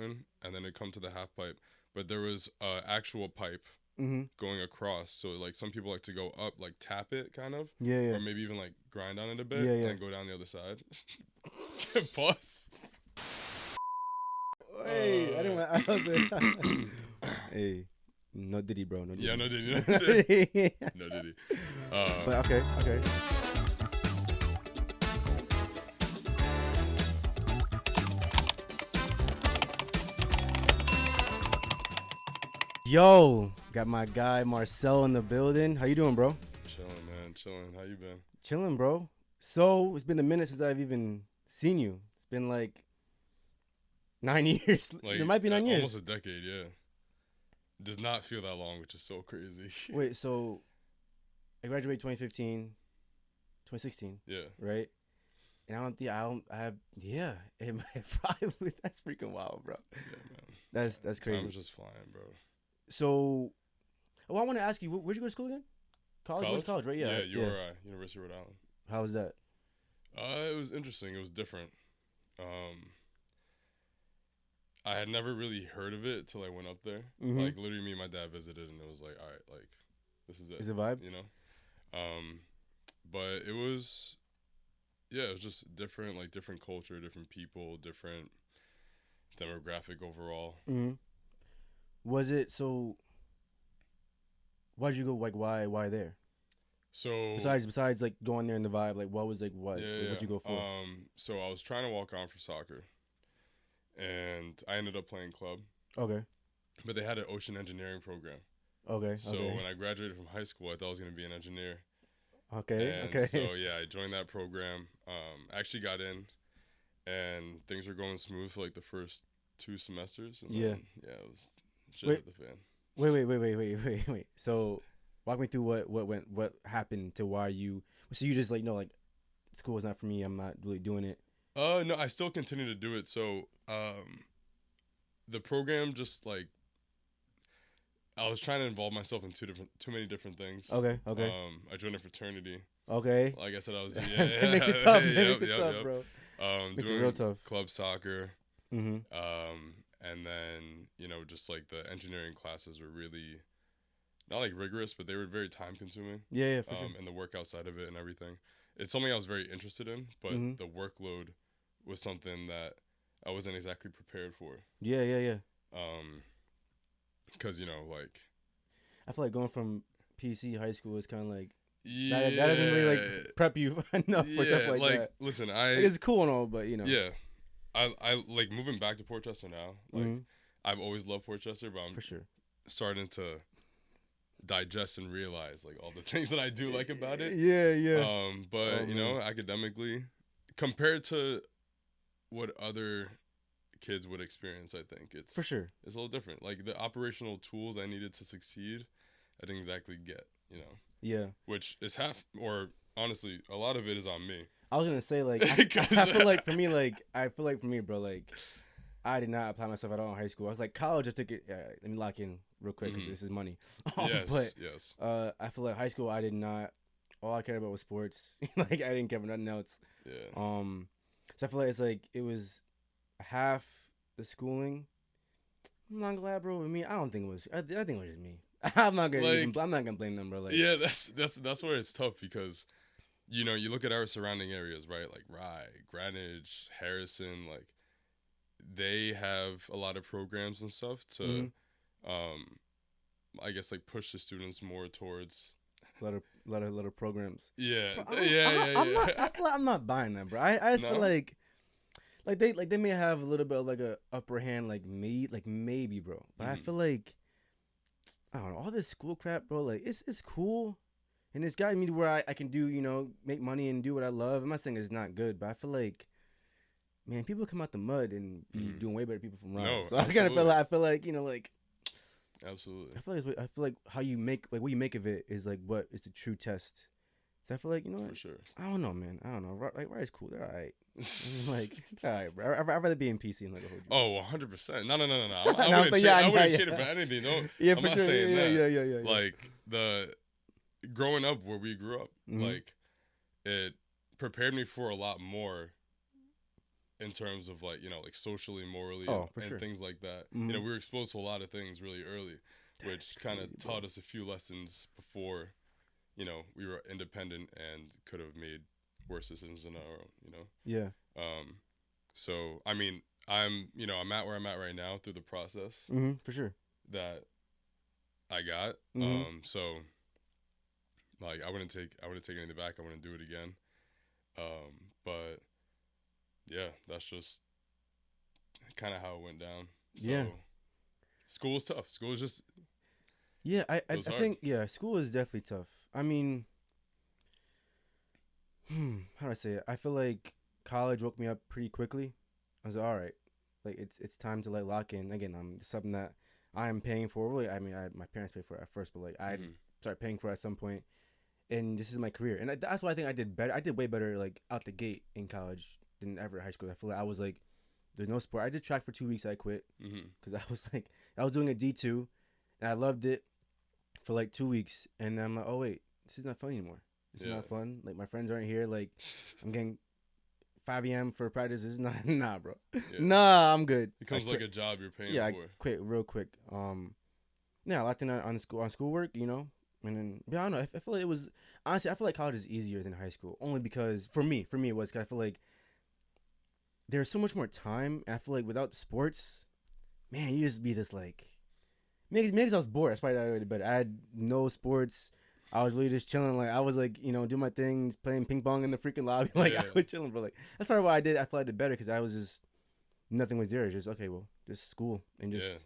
and then it come to the half pipe. But there was actual pipe Mm-hmm. going across. So like some people like to go up, like tap it kind of, Yeah, yeah. or maybe even like grind on it a bit, Yeah, and yeah. then go down the other side. Bust. Hey, I didn't want. I was. Hey, no diddy, bro. No diddy. Yeah, no diddy, No no diddy, diddy. no diddy. But okay, okay. Yo, got my guy Marcel in the building. How you doing, bro? Chilling, man, chilling. How you been? Chilling, bro. So it's been a minute since I've even seen you. It's been like 9 years. Like It might be 9 years. almost a decade. Yeah, it does not feel that long, which is so crazy. Wait, so I graduated 2015, 2016, Yeah, right? And I have, yeah, probably, that's freaking wild, bro. yeah, man. That's crazy. Time's just flying, bro. So, oh, I want to ask you, where'd you go to school again? College? You went to college, right? Yeah. Yeah, URI, University of Rhode Island. How was that? It was interesting. It was different. I had never really heard of it till I went up there. Mhm. Like literally, me and my dad visited, and it was like, all right, like this is it. Is it vibe? You know. But it was, yeah, it was just different. Like different culture, different people, different demographic overall. Mm-hmm. Was it so? Why'd you go? Like, why there? So Besides, like going there in the vibe, like what was like what? yeah, Like, what'd you go for? So I was trying to walk on for soccer, and I ended up playing club. Okay. But they had an ocean engineering program. Okay. So okay. when I graduated from high school, I thought I was going to be an engineer. Okay. And okay. so yeah, I joined that program. Actually got in, and things were going smooth for like the first 2 semesters. And Yeah. then, yeah, it was shit Wait. hit the fan. Wait. So, walk me through what happened to why you. So you just like no like, school is not for me. I'm not really doing it. No, I still continue to do it. So the program just like I was trying to involve myself in too many different things. Okay. I joined a fraternity. Okay. Like I said, I was That makes it tough. Yep, Makes it yep, tough, yep. bro. Makes it Doing real tough. club soccer. Mm-hmm. And then, just like the engineering classes were really not like rigorous, but they were very time consuming. Yeah, for sure. And the work outside of it and everything. It's something I was very interested in, but Mhm. the workload was something that I wasn't exactly prepared for. Yeah. Because, like. I feel like going from PC high school is kind of like Yeah. that doesn't really like prep you enough for stuff like that. Listen, Like, it's cool and all, but Yeah. I like moving back to Port Chester now. Like, Mhm. I've always loved Port Chester, but I'm for sure. starting to digest and realize like all the things that I do like about it. Yeah. But man. academically, compared to what other kids would experience, I think it's For sure. It's a little different. Like the operational tools I needed to succeed, I didn't exactly get. Yeah. Which is half, or honestly, a lot of it is on me. I was gonna say like I feel like for me, bro, like I did not apply myself at all in high school. I was like college. I took it. Let me lock in real quick because this is money. Yes. I feel like high school I did not. All I cared about was sports. Like I didn't care about nothing else. Yeah. So I feel like it's like it was half the schooling. I'm not glad, bro. With me, I don't think it was. I think it was just me. I'm not gonna blame them, bro. Like, yeah, that's where it's tough because, you look at our surrounding areas, right? Like Rye, Greenwich, Harrison, like they have a lot of programs and stuff to, I guess like push the students more towards. A lot of programs. Yeah, I feel like I'm not buying that, bro. I just feel like they may have a little bit of like a upper hand, like maybe, bro. But I feel like I don't know, all this school crap, bro. Like it's cool, and it's gotten me to where I can do make money and do what I love. I'm not saying it's not good, but I feel like, man, people come out the mud and be doing way better people from Ryan. No, so I kind of feel like like. Absolutely. I feel like how you make what you make of it is like what is the true test. So I feel like for sure. I don't know, man. I don't know. Like Ryan's cool. They're all right. All right, bro. I'd rather be in PC and like a whole. 100%. No. I wouldn't shade it for anything. No, yeah, I'm not sure. saying that. Yeah. Like the growing up where we grew up, like it prepared me for a lot more in terms of like, like socially, morally, and sure. things like that. Mm-hmm. We were exposed to a lot of things really early, which kind of taught us a few lessons before, we were independent and could have made worse decisions on our own. Yeah. So I mean, I'm at where I'm at right now through the process. Mm-hmm. For sure. That I got. Mm-hmm. So like I wouldn't take anything back. I wouldn't do it again. But yeah, that's just kind of how it went down. So Yeah. school is tough. School is just I think school is definitely tough. I mean, how do I say it? I feel like college woke me up pretty quickly. I was like, all right, like it's time to like lock in again. Something that I'm paying for. Really, I mean, my parents paid for it at first, but like I started paying for it at some point, and this is my career, and that's why I think I did better. I did way better like out the gate in college than ever in high school. I feel like I was like, there's no sport. I did track for 2 weeks. I quit because I was doing a D2, and I loved it for like 2 weeks, and then I'm like, oh wait, this is not fun anymore. This is not fun. Like my friends aren't here. Like I'm getting 5 a.m. for practice. This is not bro. Yeah. Nah, I'm good. It becomes like a job you're paying for. I quit real quick. I locked in on schoolwork, and then I don't know. I feel like it was honestly. I feel like college is easier than high school, only because for me it was. Cause I feel like there's so much more time. And I feel like without sports, man, you just be just like maybe I was bored. That's probably not really better. I had no sports. I was really just chilling. Like I was like, doing my things, playing ping pong in the freaking lobby. Like I was chilling, bro. Like that's probably why I did. I feel like I did better because I was just nothing was there. It's just okay, well, just school and just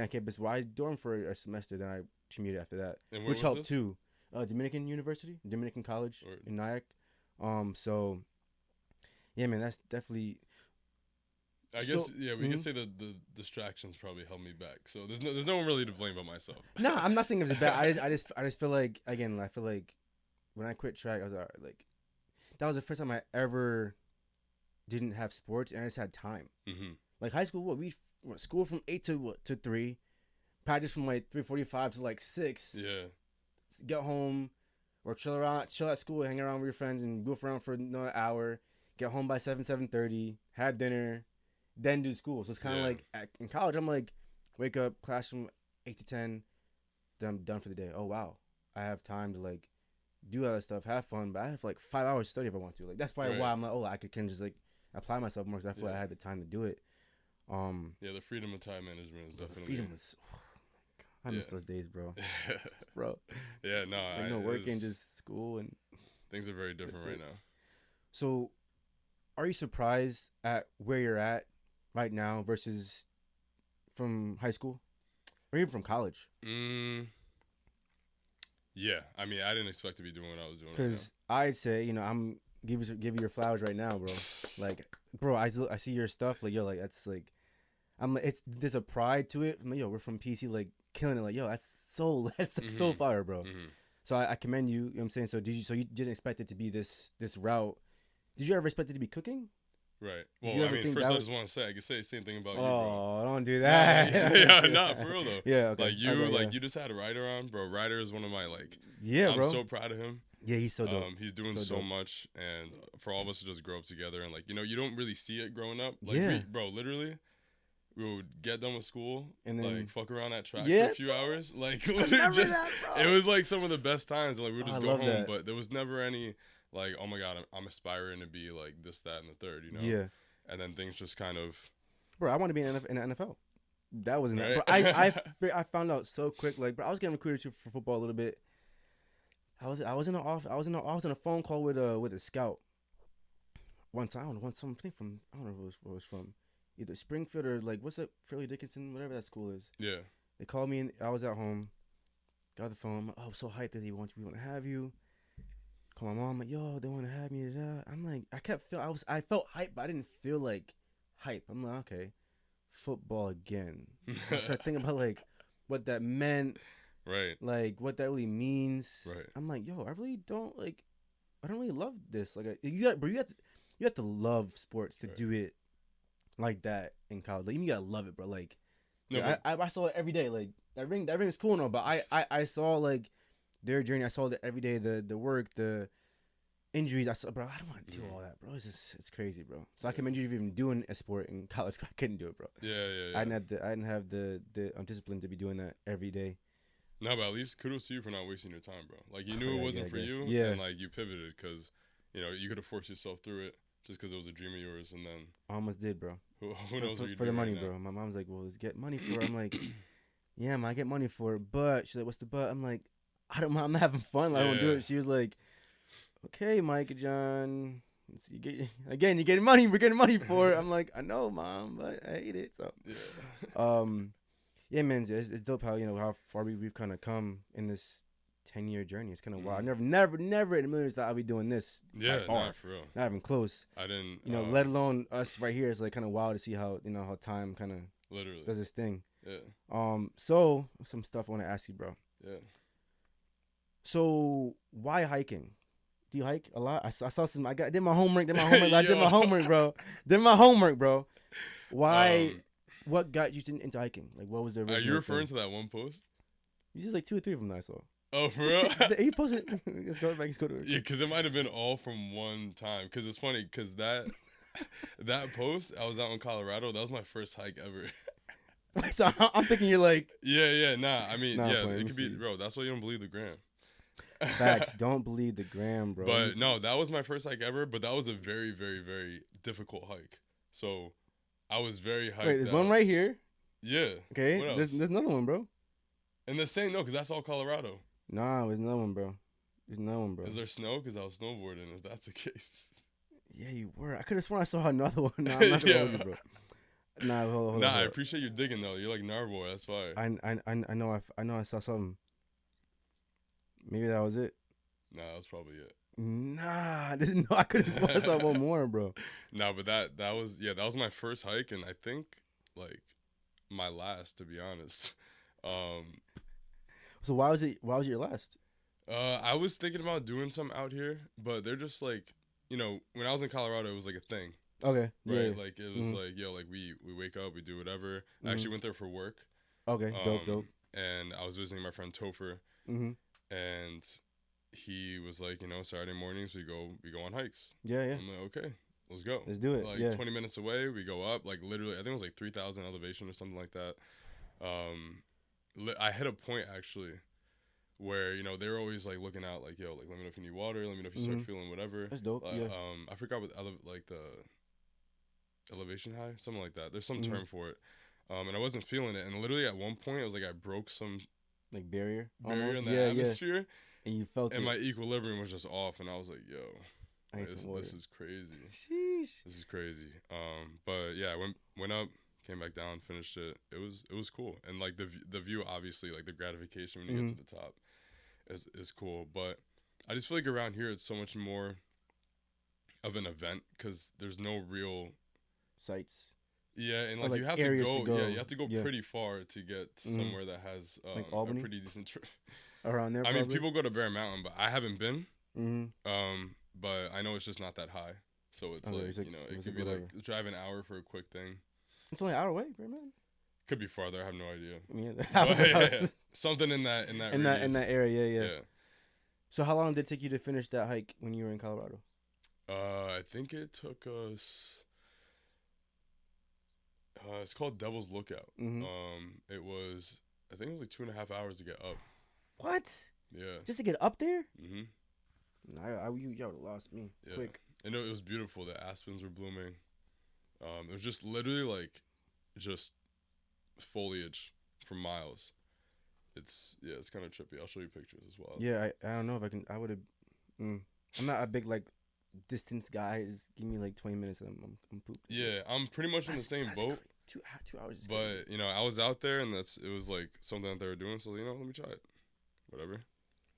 on campus. Well, I dorm for a semester, then I commuted after that, which helped too. Dominican University, Dominican College in Nyack. So yeah, man, that's definitely. I guess we could say the distractions probably held me back. So there's no one really to blame but myself. No, I'm not saying it was bad. I just feel like again, I feel like when I quit track, I was like, that was the first time I ever didn't have sports and I just had time. Mm-hmm. Like high school, we went school from 8 to 3, practice from like 3:45 to like 6. Yeah. Get home or chill at school, hang around with your friends and goof around for another hour. Get home by 7:30, have dinner. Then do school. So it's kind of like in college, I'm like, wake up, class from 8 to 10, then I'm done for the day. Oh, wow. I have time to like do other stuff, have fun, but I have like 5 hours to study if I want to. Like that's probably why I'm like, I can just like apply myself more because I feel like I had the time to do it. The freedom of time management is definitely. Freedom is. Oh my God. I miss those days, bro. Bro. Yeah, no. Like, no working, just school and. Things are very different right now. So, are you surprised at where you're at right now versus from high school or even from college? Yeah, I mean, I didn't expect to be doing what I was doing. Because I'd say, I'm give you your flowers right now, bro. Like, bro, I see your stuff. Like, yo, like that's like, I'm like, there's a pride to it. I'm like, yo, we're from PC, like killing it. Like, yo, that's so fire, bro. Mm-hmm. So I commend you. You know what I'm saying? So you didn't expect it to be this route? Did you ever expect it to be cooking? Right. Well, I mean, first I just want to say I could say the same thing about you, bro. Oh, don't do that. Yeah, not for real though. Yeah, okay. Like you just had a Ryder on, bro. Ryder is one of my bro. I'm so proud of him. Yeah, he's so dope. He's doing so much, and for all of us to just grow up together and you don't really see it growing up. Bro, literally, we would get done with school and then fuck around at track for a few hours. Literally just it was like some of the best times. And we would just go home, but there was never any. Like, oh my God, I'm aspiring to be like this, that, and the third, Yeah. And then things just kind of. Bro, I want to be in the NFL. That wasn't right? I found out so quick. Like, bro, I was getting recruited for football a little bit. I was in a phone call with a scout. One time, I don't know if it was from either Springfield or what's it, Fairleigh Dickinson, whatever that school is. Yeah. They called me and I was at home. Got the phone. I'm so hyped that we want to have you. Call my mom, like, yo, they want to have me. I'm like, I felt hype, but I didn't feel like hype. I'm like, okay, football again. I'm trying to think about what that meant, right? Like what that really means. Right. I'm like, yo, I don't really love this. Like, you have to love sports to do it like that in college. Like, you gotta love it, bro. Like, no, I saw it every day. Like that ring is cool and all, but I saw their journey. I saw that every day, the work, the injuries. I saw, bro. I don't want to do all that, bro. It's crazy, bro. So I commend you for even doing a sport in college. I couldn't do it, bro. Yeah. I didn't have the discipline to be doing that every day. No, but at least kudos to you for not wasting your time, bro. Like, you knew it wasn't for you, and like you pivoted because you could have forced yourself through it just because it was a dream of yours, and then I almost did, bro. Who knows what you for the money, right bro. My mom's like, well, let's get money for it. I'm like, yeah, man, I get money for it, but she's like, what's the but? I'm like, I don't mind. I'm not having fun. Like, I don't do it. She was like, okay, Mike and John, you're getting money. We're getting money for it. I'm like, I know, Mom, but I hate it. So, yeah, man, it's dope how far we've kind of come in this 10-year journey. It's kind of wild. Never in a million years thought I'd be doing this. Yeah, far. not for real. Not even close. I didn't. Let alone us right here. It's like kind of wild to see how how time kind of literally does this thing. Yeah. So some stuff I want to ask you, bro. Yeah. So why hiking? Do you hike a lot? I saw some. Did my homework. I did my homework, bro. Why? What got you into hiking? Like, what was the original Are you referring to that one post? There's like 2 or 3 of them that I saw. Oh, for real? He posted. Let's go to it. Yeah, because it might have been all from one time. Because it's funny, because that post, I was out in Colorado. That was my first hike ever. So I'm thinking you're like. Yeah. Nah. I mean, it could be, bro. That's why you don't believe the gram. Facts. Don't believe the gram, bro. But no, that was my first hike ever. But that was a very, very, very difficult hike. So I was very hyped. Wait, there's one right here. Yeah. Okay. There's another one, bro. And the same, no, because that's all Colorado. Nah, there's another one, bro. There's another one, bro. Is there snow? Because I was snowboarding, if that's the case. Yeah, you were. I could have sworn I saw another one. Nah, I'm not gonna hold you, bro. Nah, hold I appreciate you digging though. You're like Narboy. That's fire. I know. I saw something. Maybe that was it. Nah, that was probably it. Nah, I could have sworn I saw one more, bro. Nah, but that was my first hike, and I think like my last, to be honest. So why was it your last? I was thinking about doing some out here, but they're just like, when I was in Colorado, it was like a thing. Okay. Right. Yeah. Like it was like, like we wake up, we do whatever. I actually went there for work. Okay. Dope. And I was visiting my friend Topher. And he was like, Saturday mornings we go on hikes. Yeah. I'm like, okay, let's go. Let's do it. Like 20 minutes away, we go up. Like literally, I think it was like 3,000 elevation or something like that. I hit a point actually where they were always like looking out, like, yo, like let me know if you need water, let me know if you start feeling whatever. That's dope. Yeah. I forgot what like the elevation high, something like that. There's some term for it. And I wasn't feeling it, and literally at one point it was like I broke some like barrier in the atmosphere, and you felt and it. my equilibrium was just off, and I was like, yo, this is crazy. Sheesh. This is crazy. But yeah, I went up, came back down, finished it. It was cool, and like the view, obviously, like the gratification when you get to the top is cool. But I just feel like around here it's so much more of an event because there's no real sites. Yeah, and like you have to go. Yeah, you have to go pretty far to get to somewhere that has like a Albany? pretty decent trip. Around there, I mean, people go to Bear Mountain, but I haven't been. Mm-hmm. But I know it's just not that high, so it's it could be like drive an hour for a quick thing. It's only an hour away, Bear Mountain. Could be farther. I have no idea. I mean, but, something in that in that area, yeah. So how long did it take you to finish that hike when you were in Colorado? I think it took us. It's called Devil's Lookout. It was, I think it was like 2.5 hours to get up. What? Yeah. Just to get up there? Mm-hmm. You would have lost me quick. And it was beautiful. The aspens were blooming. It was just literally like, just foliage for miles. It's kind of trippy. I'll show you pictures as well. Yeah, I don't know if I can. I would have. I'm not a big like distance guy. Just give me like 20 minutes and I'm pooped. Yeah, I'm pretty much in the same boat. 2 hours. But I was out there and it was like something that they were doing. So I was like, let me try it, whatever.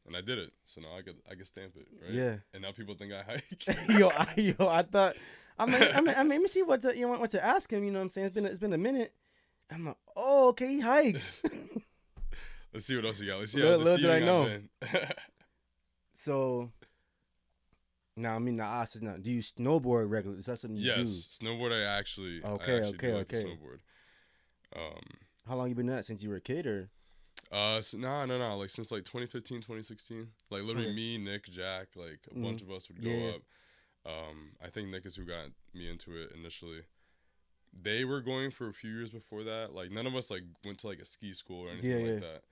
And I did it. So now I could stamp it, right? Yeah. And now people think I hike. I thought. I'm like, let me see what to ask him. You know what I'm saying? It's been a minute. I'm like, oh, okay, he hikes. Let's see what else you got. Let's see how deceiving did I know. I've been. So, now I mean, do you snowboard regularly? Is that something you do? Yes, snowboard. I actually okay. like to snowboard. How long you been doing that? Since you were a kid, or? No. Like since like 2015, 2016. Like literally me, Nick, Jack, like a bunch of us would go up. I think Nick is who got me into it initially. They were going for a few years before that. Like none of us like went to like a ski school or anything like that,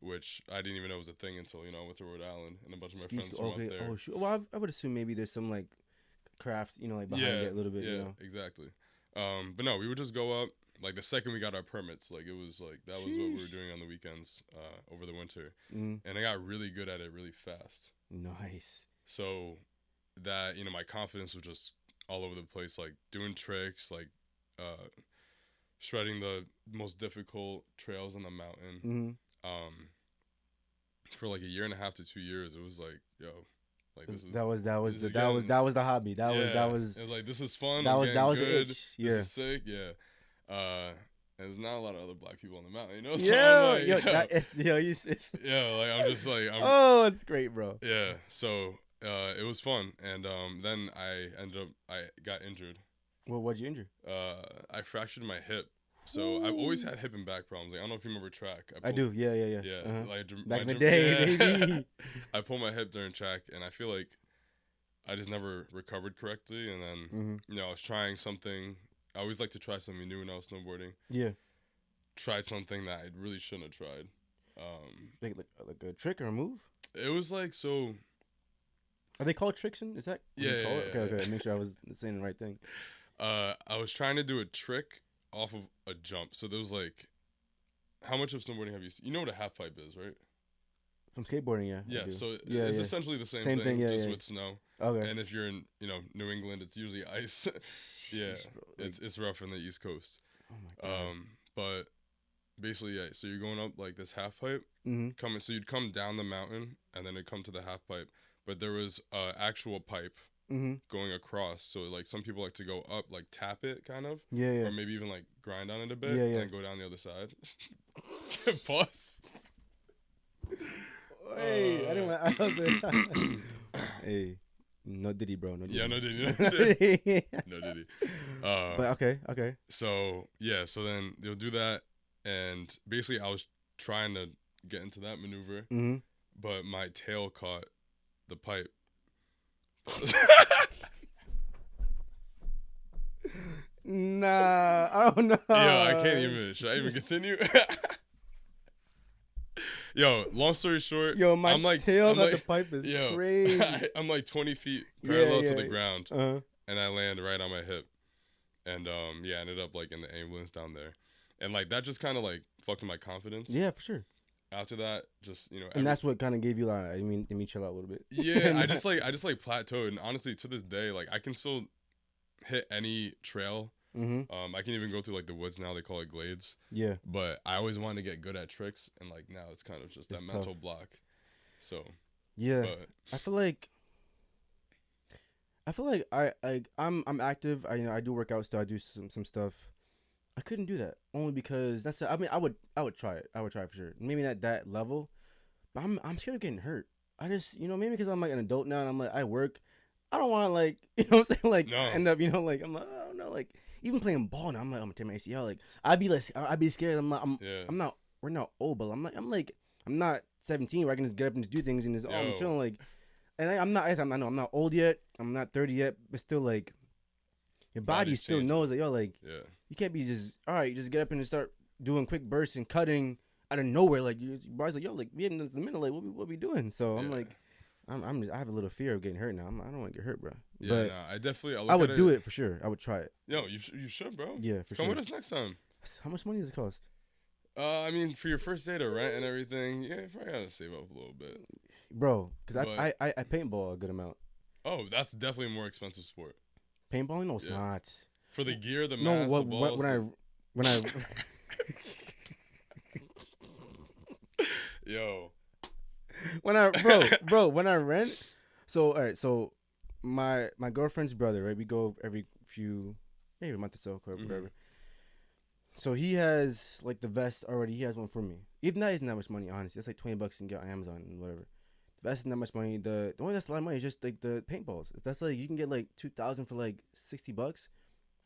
which I didn't even know was a thing until I went to Rhode Island and a bunch of my friends from up there. Oh, sure. Well, I would assume maybe there's some like craft, like behind it a little bit. Yeah, exactly. But no, we would just go up. Like the second we got our permits, like it was like that was what we were doing on the weekends over the winter, and I got really good at it really fast. Nice. So that my confidence was just all over the place, like doing tricks, like shredding the most difficult trails on the mountain. For like a year and a half to 2 years, it was like, yo, like that was the hobby. That was. It was like, this is fun. That was good. The itch. Yeah. This is sick. Yeah. There's not a lot of other black people on the mountain, So I'm just like, oh, it's great, bro. Yeah. So it was fun, and then I got injured. Well, what'd you injure? I fractured my hip. So I've always had hip and back problems. Like, I don't know if you remember track. I do. Yeah. Like back in the day, baby. I pulled my hip during track, and I feel like I just never recovered correctly. And then I was trying something. I always like to try something new when I was snowboarding. Yeah. Tried something that I really shouldn't have tried. Like a trick or a move? It was like so. Are they called tricks? Is that? Yeah. Okay. Make sure I was saying the right thing. I was trying to do a trick off of a jump. So there was like, how much of snowboarding have you seen? You know what a half pipe is, right? From skateboarding, yeah. Yeah, so it's essentially the same thing just with snow. Okay. And if you're in, New England, it's usually ice. Yeah, bro, it's rough on the East Coast. Oh my god. But basically, yeah. So you're going up like this half pipe, coming. So you'd come down the mountain, and then it'd come to the half pipe. But there was actual pipe going across. So like some people like to go up, like tap it, kind of. Yeah. Or maybe even like grind on it a bit, and then go down the other side. Bust. Hey, I didn't want. I was like, hey. No diddy, bro. No diddy. Yeah, no diddy. No diddy. But okay. So yeah, so then they'll do that, and basically I was trying to get into that maneuver, but my tail caught the pipe. Nah, I don't know. Yo, I can't even. Should I even continue? Yo, long story short, my tail got the pipe is crazy. I'm like 20 feet parallel to the ground, and I land right on my hip, and I ended up like in the ambulance down there, and like that just kind of like fucked with my confidence. Yeah, for sure. After that, just and that's what kind of gave you like, let me chill out a little bit. Yeah, I just plateaued, and honestly, to this day, like I can still hit any trail. I can even go through like the woods now. They call it glades. Yeah. But I always wanted to get good at tricks, and like now it's kind of just that mental block. So. Yeah. But I feel like I'm active. I do work out still. I do some stuff. I couldn't do that only because I would try it. I would try it for sure. Maybe not that level, but I'm scared of getting hurt. I just maybe because I'm like an adult now and I'm like I work. I don't want to like what I'm saying like end up like I'm like I don't know like. Even playing ball now, I'm like, I'm gonna tear my ACL. Like, I'd be scared. We're not old, but I'm not 17 where I can just get up and just do things and just, I'm chilling. Like, and I'm not old yet. I'm not 30 yet, but still, like, your body still knows that, you can't be just, all right, just get up and just start doing quick bursts and cutting out of nowhere. Like, your body's like, we in the middle, like, what we doing? So I'm like, I have a little fear of getting hurt now. I don't want to get hurt, bro. Yeah, but I would do it for sure. I would try it. Yo, you should, bro. Yeah, for sure. Come with us next time. How much money does it cost? I mean, for your first day to rent and everything, you probably gotta save up a little bit, bro. Because I paintball a good amount. Oh, that's definitely a more expensive sport. Paintballing? No, it's not. For the gear, the mask, the balls. When I Yo. When I rent, so all right, so my girlfriend's brother, right? We go every month or so, whatever. So he has like the vest already. He has one for me. Even that isn't that much money, honestly. That's like $20 you can get on Amazon and whatever. The vest isn't that much money. The only that's a lot of money is just like the paintballs. That's like you can get like $2,000 for like $60.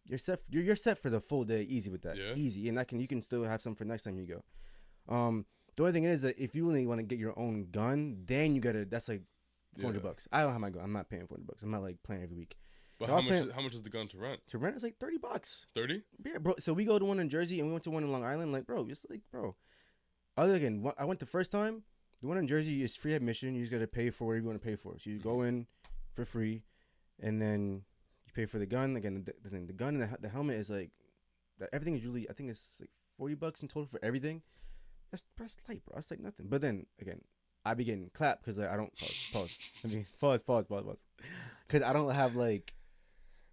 You're set. You're set for the full day, easy with that. Yeah. Easy, and you can still have some for next time you go. The only thing is that if you really want to get your own gun, then you gotta. That's like $400. I don't have my gun. I'm not paying $400. I'm not like playing every week. But how much is the gun to rent? To rent is like $30. 30? Yeah, bro. So we go to one in Jersey and we went to one in Long Island. Like, bro, it's like, bro. Other again, I went the first time. The one in Jersey is free admission. You just gotta pay for whatever you want to pay for. So you go in for free, and then you pay for the gun. Again, the gun and the helmet is like that. Everything is usually, I think it's like $40 in total for everything. That's light, bro. That's like nothing. But then again, I be getting clapped because like I don't pause. I mean pause. Because I don't have like.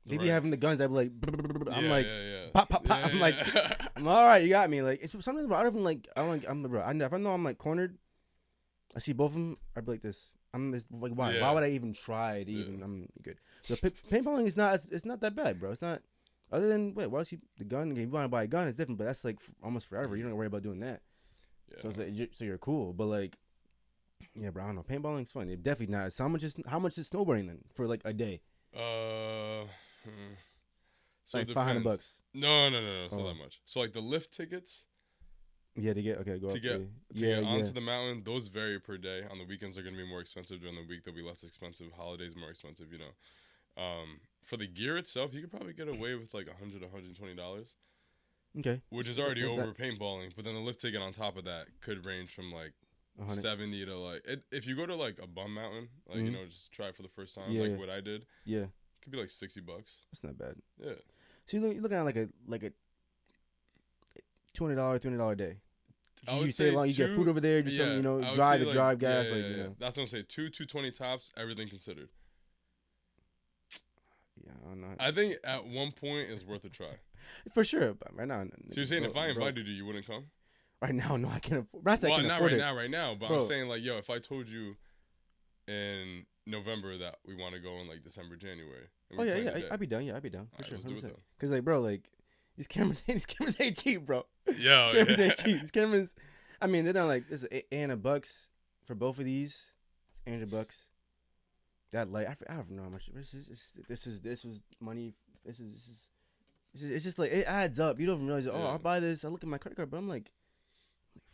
They be having the guns that be like, I'm like, pop. Yeah, I'm like, I'm all right, you got me. Like, it's something about I don't even like, I don't like, if I know I'm like cornered, I see both of them, I'd be like this. I'm this, like, why? Yeah. Why would I even try to even, I'm good. So paintballing is not, it's not that bad, bro. It's not, other than, why else you, the gun, if you want to buy a gun, it's different, but that's like almost forever. You don't worry about doing that. Yeah. So it's like, so you're cool, but like, yeah, bro, I don't know. Paintballing's fun. It definitely not. So how much is snowboarding then for like a day? So like $500. No, it's not that much. So like the lift tickets. Yeah, to get onto the mountain, those vary per day. On the weekends, they're gonna be more expensive. During the week, they'll be less expensive. Holidays more expensive. You know, for the gear itself, you could probably get away with like $100, $120. Okay. Which is already over paintballing, but then the lift ticket on top of that could range from like 70 to like if you go to like a bum mountain, like you know, just try it for the first time, what I did. Yeah. Could be like $60. That's not bad. Yeah. So you're looking at like a $200, $300 day. You say you get food over there, do something, you know, drive gas, you know. That's what I'm saying. $220 tops, everything considered. Yeah, I don't know. I think at one point it's worth a try. For sure, but right now. So you're saying if I invited you wouldn't come? Right now, no, I can't afford. Well, not right now, but I'm saying like, yo, if I told you in November that we want to go in like December, January. Oh yeah, I'd be down. Yeah, I'd be down. For sure. Let's do it though. Cause like, bro, like these cameras ain't cheap, bro. Yeah, cameras ain't cheap. These cameras, I mean, they're not like this is $800 for both of these. It's $800. That light, I don't know how much. This is money. This is. It's just like it adds up. You don't even realize. Oh, I'll buy this. I look at my credit card, but I'm like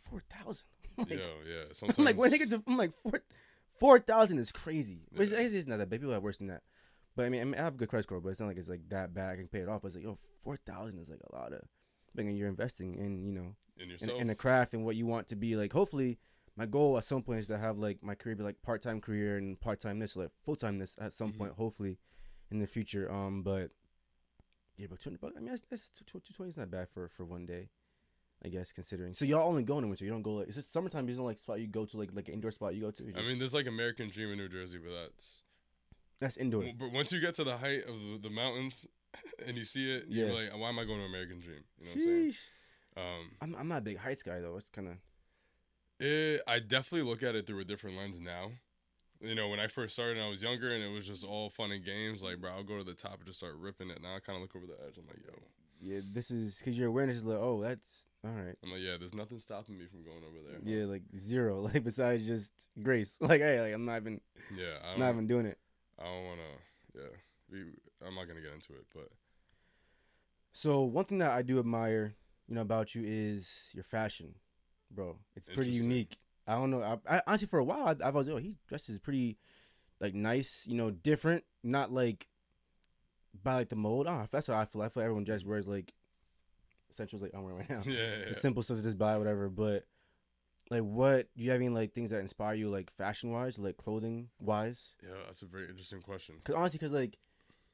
4,000. Yeah. Sometimes I'm like when I get to, I'm like 4,000 is crazy. But it's not that bad. People have worse than that. But I mean, I have a good credit score, but it's not like it's like that bad. I can pay it off. But it's like, 4,000 is like a lot of. Like, you're investing in, you know, in yourself, in the craft and what you want to be. Like, hopefully, my goal at some point is to have like my career be like part-time career and part-time this, like full-time this at some point. Hopefully, in the future. But yeah, but $200. I mean, that's $220 is not bad for one day. I guess considering. So y'all only go in the winter. You don't go like. Is it summertime? You don't like spot you go to like an indoor spot you go to. I mean, there's like American Dream in New Jersey, but that's indoor. But once you get to the height of the mountains and you see it, you're like, why am I going to American Dream? You know what I'm saying? I'm not a big heights guy though. It's kind of. I definitely look at it through a different lens now. You know, when I first started, I was younger and it was just all fun and games. Like, bro, I'll go to the top and just start ripping it. Now I kind of look over the edge. I'm like, yo. Yeah, this is because your awareness is like, oh, that's all right. I'm like, yeah, there's nothing stopping me from going over there. Yeah, like zero. Like besides just grace. Like, hey, like I'm not even. Yeah, I'm not even doing it. I don't want to. Yeah, I'm not gonna get into it, but. So one thing that I do admire, you know, about you is your fashion, bro. It's pretty unique. I don't know. I honestly, for a while, I was, he dresses pretty, like, nice, you know, different, not like by like the mold. Oh, that's how I feel. I feel like everyone just wears like essentials like I'm wearing right now. Yeah. The simple stuff to just buy, whatever. But like, what do you have any like things that inspire you, like fashion wise, like clothing wise? Yeah, that's a very interesting question. Cause honestly, like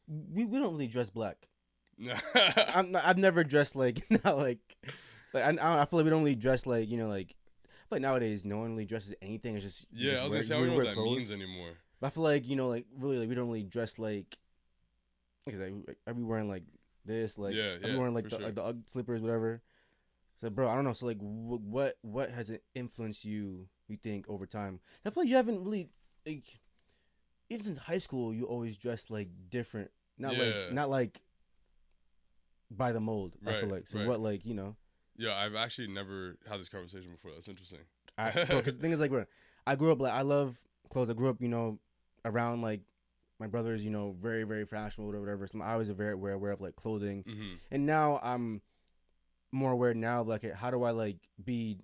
we don't really dress black. I've never dressed like not like I feel like we don't really dress like, you know, like. I feel like nowadays no one really dresses anything. It's just I was gonna say I don't know what that means anymore. But I feel like, you know, like really like we don't really dress like I be wearing like this, like I be wearing like the Ugg slippers, whatever. So bro, I don't know. So like what has it influenced you think over time? I feel like you haven't really like even since high school you always dressed like different, not like by the mold. I feel like so what like, you know. Yeah, I've actually never had this conversation before. That's interesting. Because the thing is, like, I grew up, like, I love clothes. I grew up, you know, around, like, my brothers, you know, very, very fashionable, whatever. So I was very aware of, like, clothing. Mm-hmm. And now I'm more aware now of, like, how do I, like, be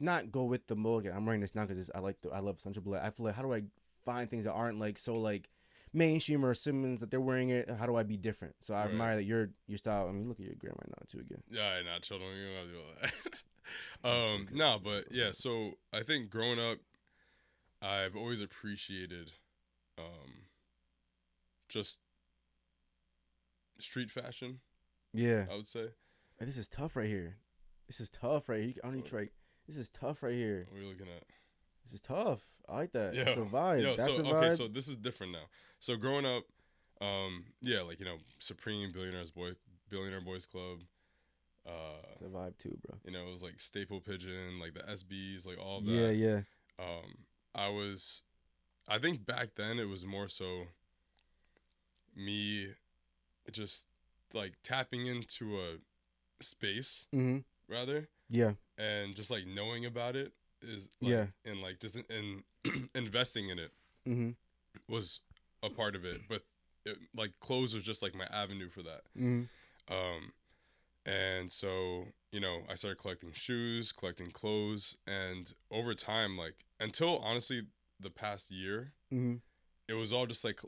not go with the mold. I'm wearing this now because I love essential, but I feel like how do I find things that aren't like so like mainstream or Simmons that they're wearing it? How do I be different? So I admire that your style. I mean, look at your gram right now too again. Yeah, not children. You don't have to do all that. No, but yeah. So I think growing up, I've always appreciated, just street fashion. Yeah, I would say. Hey, this is tough right here. This is tough right here. I don't need to like. This is tough right here. What are you looking at? This is tough. I like that. Yeah. That's a vibe. Yo, That's so a vibe. okay, so this is different now. So growing up, yeah, like Supreme Billionaire Boys Club. It's a vibe too, bro. It was like Staple Pigeon, like the SBs, like all of that. Yeah, yeah. I think back then it was more so me just like tapping into a space rather. Yeah. And just like knowing about it is like, and like just in investing in it was a part of it, but like clothes was just like my avenue for that. And so I started collecting shoes, collecting clothes, and over time, like until honestly the past year, it was all just like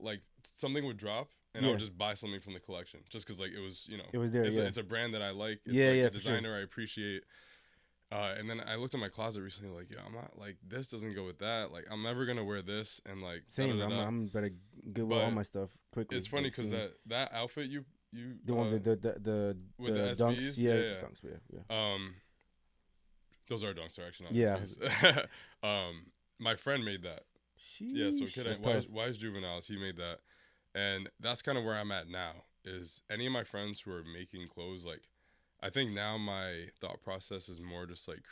something would drop and I would just buy something from the collection just because like it was it was there. It's a brand that I like. It's a designer I appreciate. And then I looked at my closet recently, like, I'm not like this doesn't go with that. Like, I'm never gonna wear this, and like, same. I'm better get with all my stuff quickly. It's funny because that outfit you the one with the dunks, SBs, yeah, dunks, yeah. Those are dunks, they're actually not SBs. My friend made that. Sheesh, So Wise Juveniles, he made that, and that's kind of where I'm at now. Is any of my friends who are making clothes like. I think now my thought process is more just like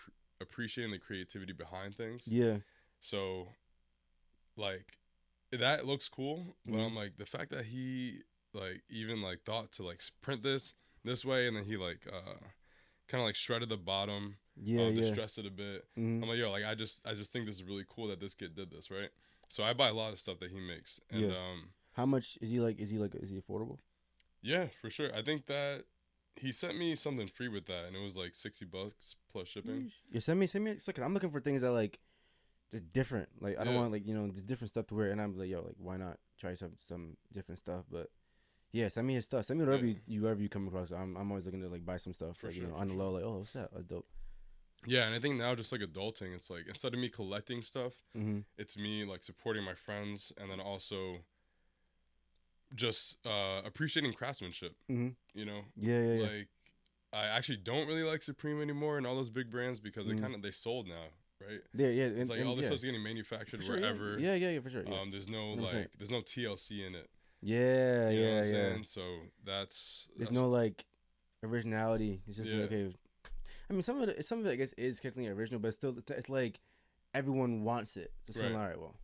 appreciating the creativity behind things. Yeah. So, like, that looks cool, but I'm like the fact that he like even like thought to like print this way, and then he like kind of like shredded the bottom, distressed it a bit. I'm like, yo, like I just think this is really cool that this kid did this, right? So I buy a lot of stuff that he makes, and how much is he like? Is he affordable? Yeah, for sure. I think that. He sent me something free with that, and it was like $60 plus shipping. Yeah, send me. It's like I'm looking for things that like just different. Like I don't want like just different stuff to wear, and I'm like, yo, like why not try some different stuff? But yeah, send me his stuff. Send me whatever you come across. I'm always looking to like buy some stuff for like, on the low. Like, oh, what's that? That's dope. Yeah, and I think now just like adulting, it's like instead of me collecting stuff, it's me like supporting my friends, and then also. Just appreciating craftsmanship, Yeah. Like, I actually don't really like Supreme anymore and all those big brands because they sold now, right? Yeah. It's like all this stuff's getting manufactured wherever. Yeah, for sure. Yeah. There's no there's no TLC in it. Yeah, you know what I'm yeah. saying? So there's no like originality. It's just like, okay. I mean, some of it I guess is technically original, but still, it's like everyone wants it. It's kind of all right. Well.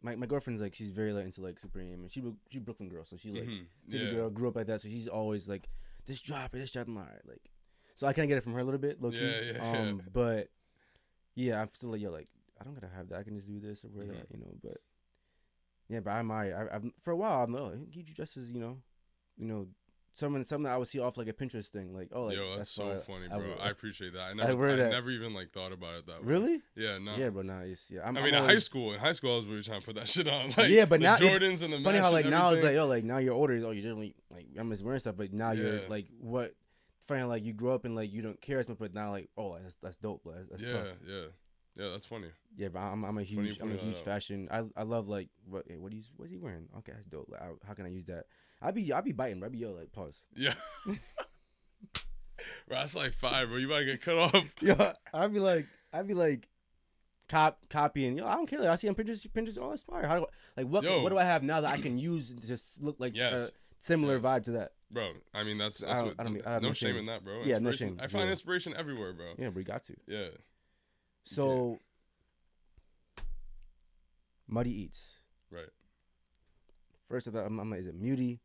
Like my girlfriend's like she's very like into like Supreme, and she Brooklyn girl, so she like city girl, grew up like that, so she's always like this drop. I'm alright, like so I kind of get it from her a little bit, low key. But yeah, I'm still like like I don't gotta have that. I can just do this or wear that, But yeah, but I've for a while I'm like he dresses, something that I would see off like a Pinterest thing, like that's so funny, bro. I appreciate that. I never even like thought about it that way. Really? Yeah, no. Yeah, bro. Nah, I'm in high school, I was really trying to put that shit on. Like, but now Jordans and the funny how like now it's everything. like like now you're older. You didn't like I'm just wearing stuff, but now you're like what? Funny like you grew up and like you don't care as much, but now like that's dope. That's tough. Yeah, that's funny. Yeah, but I'm a huge fashion. I love like what is he wearing? Okay, that's dope. Like, how can I use that? I be biting, bro. I be like pause. Yeah. Bro, that's like 5, bro. You about to get cut off. Yo, I'd be like copying. Yo, I don't care. Like, I see on Pinterest. Oh, that's fire. What do I have now that I can use to just look like a similar vibe to that? Bro, I mean that's no shame in that, bro. Yeah, no shame. I find inspiration everywhere, bro. Yeah, but you got to. Yeah. So, Muddy Eats. Right. First I thought I'm like, is it Muty?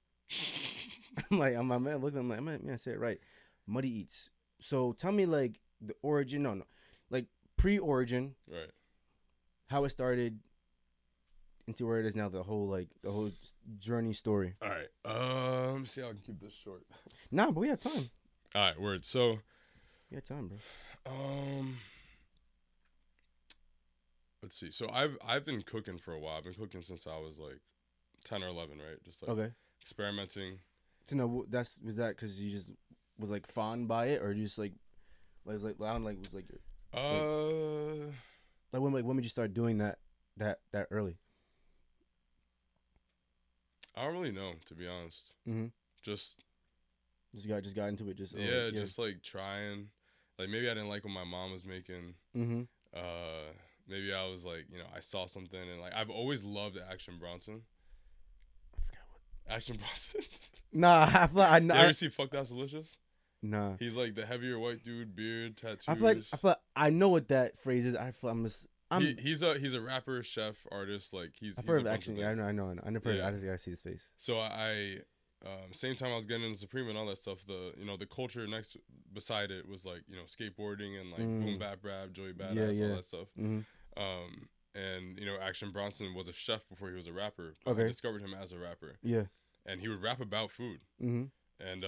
I'm man looking. I'm like, I'm gonna say it right. Muddy Eats. So tell me like the origin. No, like pre-origin. Right. How it started into where it is now. The whole journey story. All right. Let me see how I can keep this short. Nah, but we have time. All right. Word. So. We have time, bro. let's see. So I've been cooking for a while. I've been cooking since I was like 10 or 11, right? Just like experimenting. So no, was that because you just was like fond by it, or you just was like I don't like was like when did you start doing that early? I don't really know, to be honest. Mm-hmm. Just got into it. Just like trying. Like maybe I didn't like what my mom was making. Mm-hmm. Maybe I was like, I saw something and like I've always loved Action Bronson. I forgot what Action Bronson. Nah, I feel like I know. You ever see Fuck That's Delicious? Nah. He's like the heavier white dude, beard, tattoos. I feel like I know what that phrase is. I feel he's a rapper, chef, artist. Like I've heard of Action. Yeah, I know. I never heard. I just gotta see his face. So I same time I was getting into Supreme and all that stuff. The culture next beside it was like skateboarding and like boom bap rap, Joey Badass, all that stuff. Mm-hmm. And Action Bronson was a chef before he was a rapper. But I discovered him as a rapper. Yeah. And he would rap about food. Mm-hmm. And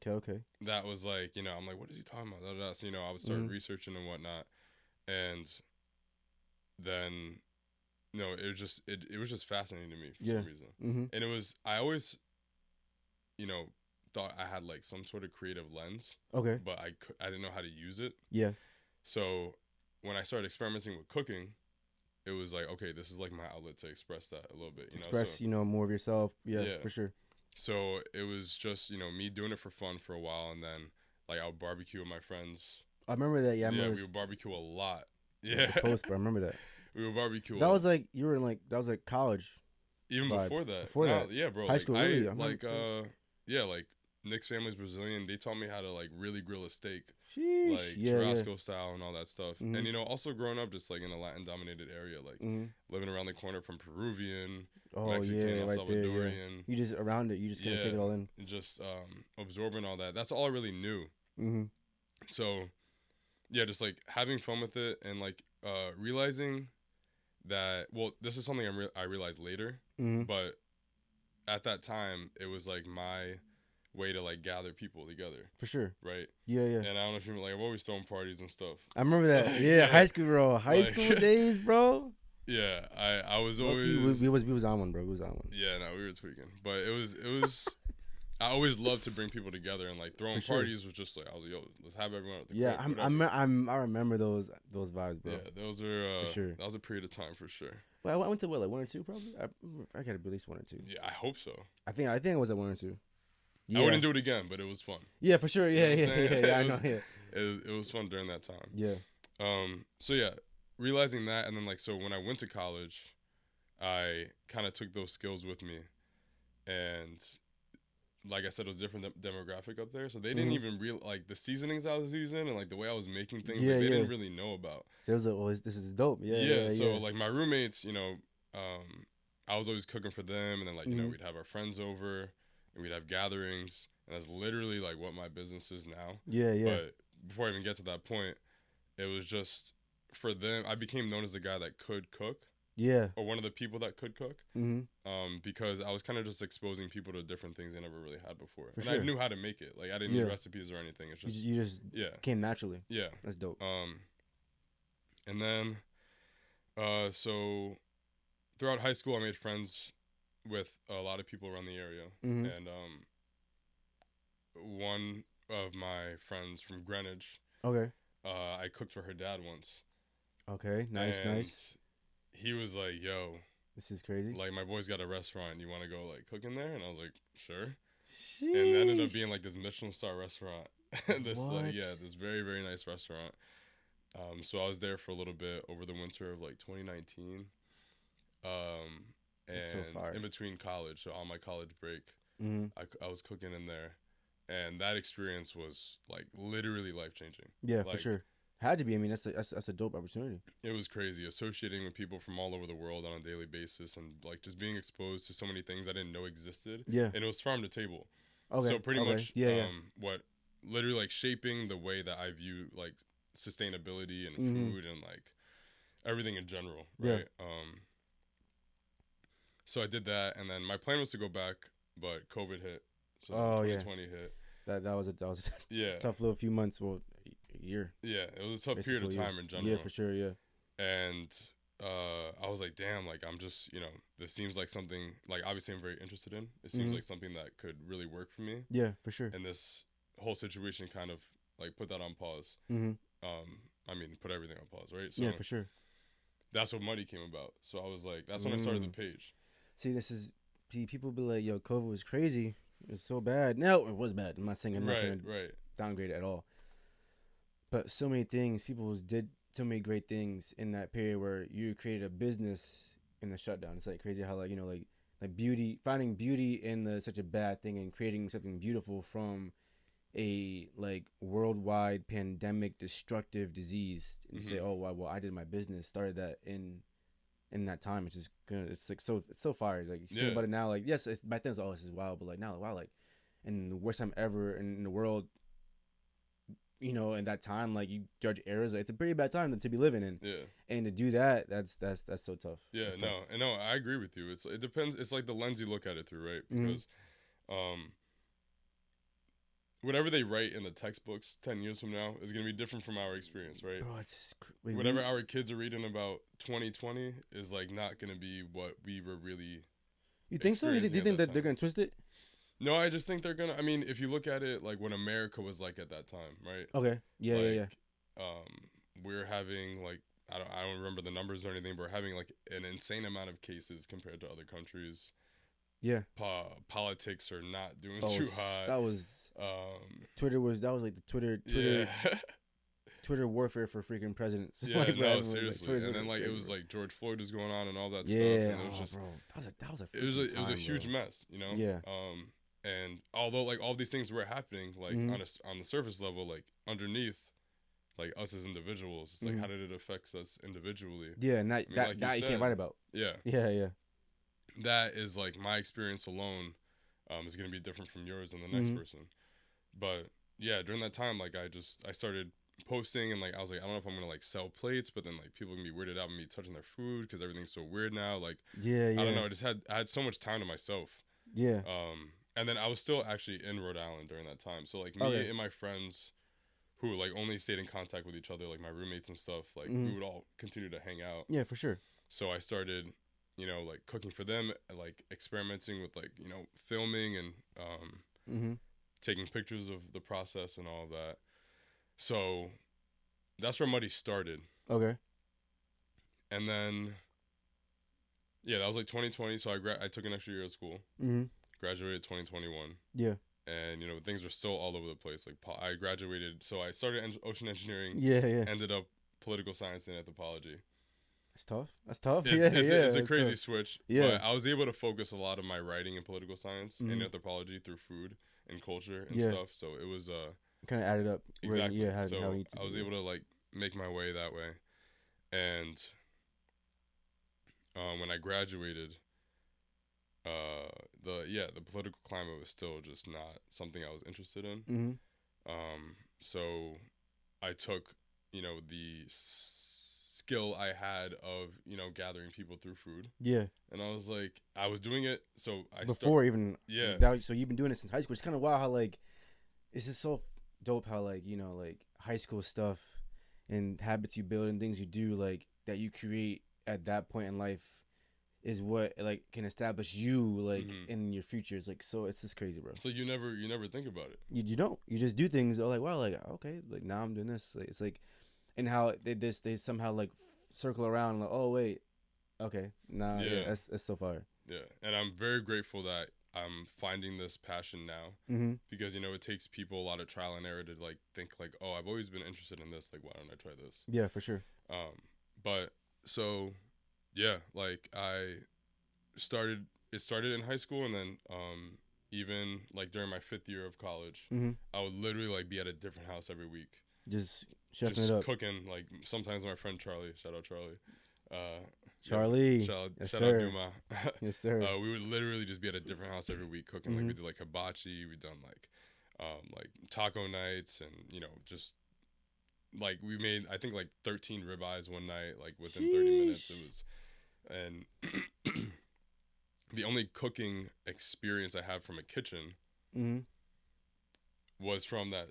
okay. That was like I'm like, what is he talking about? So I would start researching and whatnot, and then it was just fascinating to me for some reason. Mm-hmm. And it was I always thought I had like some sort of creative lens. Okay. But I didn't know how to use it. Yeah. So when I started experimenting with cooking, it was like, okay, this is like my outlet to express that a little bit. Express more of yourself. Yeah, for sure. So it was just me doing it for fun for a while, and then like I would barbecue with my friends. I remember that. Yeah, we would barbecue a lot. Yeah. The post, but I remember that. We would barbecue. That was like you were in like that was like college. Even before that. Yeah, bro. High school, really. Like Nick's family's Brazilian. They taught me how to like really grill a steak. Sheesh. Like churrasco style and all that stuff. Mm-hmm. And also growing up just like in a Latin dominated area, like living around the corner from Peruvian, Mexican, right Salvadorian. There, yeah. You just around it, you just kind of take it all in. Just absorbing all that. That's all I really knew. Mm-hmm. So yeah, just like having fun with it and like realizing that this is something I realized later, but at that time it was like my way to like gather people together. For sure. Right? Yeah. And I don't know if you like, I'm always throwing parties and stuff. I remember that. Yeah, high school, bro. High school days, bro. Yeah, I was always... We was on one, bro. We was on one. Yeah, no, we were tweaking. But it was... I always loved to bring people together, and like throwing parties was just like, I was like, yo, let's have everyone at the crib, I remember those vibes, bro. Yeah, those are... for sure. That was a period of time, for sure. Well, I went to like 1 or 2, probably? I got at least 1 or 2. Yeah, I hope so. I think it was at 1 or 2. Yeah. I wouldn't do it again, but it was fun. Yeah, for sure. Yeah, I know. Yeah, it was fun during that time. Yeah. So yeah, realizing that, and then like so when I went to college, I kind of took those skills with me, and like I said, it was different demographic up there, so they didn't even like the seasonings I was using and like the way I was making things. They didn't really know about. So it was like, this is dope. Yeah. So like my roommates, I was always cooking for them, and then like we'd have our friends over. And we'd have gatherings, and that's literally like what my business is now. Yeah. But before I even get to that point, it was just for them. I became known as the guy that could cook. Yeah. Or one of the people that could cook. Because I was kind of just exposing people to different things they never really had before. I knew how to make it. Like I didn't need recipes or anything. It's just you just came naturally. Yeah. That's dope. And then, so throughout high school, I made friends with a lot of people around the area, and one of my friends from Greenwich, I cooked for her dad once. Okay, nice. He was like, "Yo, this is crazy. Like my boy's got a restaurant. You want to go like cook in there?" And I was like, "Sure." Sheesh. And that ended up being like this Michelin star restaurant. This very very nice restaurant. So I was there for a little bit over the winter of like 2019. And in between college, so on my college break, I was cooking in there, and that experience was like literally life-changing. Yeah, for sure. Had to be. I mean, that's a dope opportunity. It was crazy associating with people from all over the world on a daily basis, and like just being exposed to so many things I didn't know existed. Yeah, and it was farm to table. Okay. So pretty much, yeah. What literally like shaping the way that I view like sustainability and food and like everything in general, right? Yeah. So I did that, and then my plan was to go back, but COVID hit. So 2020 hit. That was a yeah tough little few months, a year. Yeah, it was a tough period of time in general. Yeah, for sure. Yeah. And I was like, damn, like I'm just, this seems like something like obviously I'm very interested in. It seems like something that could really work for me. Yeah, for sure. And this whole situation kind of like put that on pause. I mean, put everything on pause, right? So yeah, for sure. that's what Muddy came about. So I was like, that's when I started the page. See, people be like, yo, COVID was crazy. It was so bad. No, it was bad. I'm not saying I'm not trying to downgrade it at all. But so many things, people did so many great things in that period where you created a business in the shutdown. It's like crazy how like beauty, finding beauty in such a bad thing and creating something beautiful from a like worldwide pandemic destructive disease. And you say, oh well, I did my business, started that in that time, which is good. It's like it's so fire. Like you think about it now, like yes, back then it's this is wild, but like now, wow, like in the worst time ever in the world. In that time, like you judge eras, like, it's a pretty bad time to be living in. Yeah. And to do that, that's so tough. Yeah, no, I agree with you. It depends. It's like the lens you look at it through, right? Because, whatever they write in the textbooks 10 years from now is gonna be different from our experience, right? Bro, whatever our kids are reading about 2020 is like not gonna be what we were really. You think so? Do you think that they're gonna twist it? No, I just think they're gonna. I mean, if you look at it, like what America was like at that time, right? Okay. Yeah, yeah. We're having like I don't remember the numbers or anything, but we're having like an insane amount of cases compared to other countries. Yeah. Politics are not doing too hot. That was. Twitter was like the Twitter. Yeah. Twitter warfare for freaking presidents. Yeah, like, no, seriously. And then like it was like George Floyd was going on and all that stuff. And it was just, bro, that was a. It was a huge mess, Yeah. And although like all these things were happening, like on the surface level, like underneath, like us as individuals, it's like how did it affect us individually? Yeah, and that you can't write about. Yeah. Yeah. That is like my experience alone, is gonna be different from yours and the next person. But yeah, during that time, like I started posting and like I was like, I don't know if I'm gonna like sell plates, but then like people can be weirded out with me touching their food because everything's so weird now. Like I don't know, I had so much time to myself. Yeah. And then I was still actually in Rhode Island during that time. So like me and my friends who like only stayed in contact with each other, like my roommates and stuff, like we would all continue to hang out. Yeah, for sure. So I started, like cooking for them, like experimenting with like, filming and taking pictures of the process and all of that. So that's where Muddy started. Okay. And then, yeah, that was like 2020. So I took an extra year of school. Graduated 2021. Yeah. And, things were still all over the place. Like I graduated. So I started ocean engineering. Yeah. Ended up political science and anthropology. That's tough. It's a crazy tough. switch. Yeah. But I was able to focus a lot of my writing in political science and anthropology through food and culture and stuff. So it was kind of added up. Exactly. Yeah. So I was able to like make my way that way. And when I graduated, the political climate was still just not something I was interested in. So I took, the skill I had of, gathering people through food. Yeah. And I was like, I was doing it. So so you've been doing it since high school. It's kind of wild how like, it's just so dope how like, like high school stuff and habits you build and things you do like that you create at that point in life is what like can establish you like in your future. It's like, so it's just crazy, bro. So you never think about it. You don't. You just do things like, wow, like okay, like now I'm doing this. Like, it's like, and how they somehow like circle around like, oh wait, okay, nah, yeah, that's so fire. Yeah, and I'm very grateful that I'm finding this passion now because it takes people a lot of trial and error to like think like, oh, I've always been interested in this, like why don't I try this? Yeah, for sure. But so yeah, like it started in high school, and then even like during my 5th year of college, I would literally like be at a different house every week, just chefing it up, cooking. Like sometimes my friend Charlie, shout out Charlie. Charlie, shout yes, out sir. Duma. Yes, sir. We would literally just be at a different house every week cooking. Like we did like hibachi, we done like taco nights, and just like we made I think like 13 ribeyes one night, like within 30 minutes. It was, and the only cooking experience I have from a kitchen was from that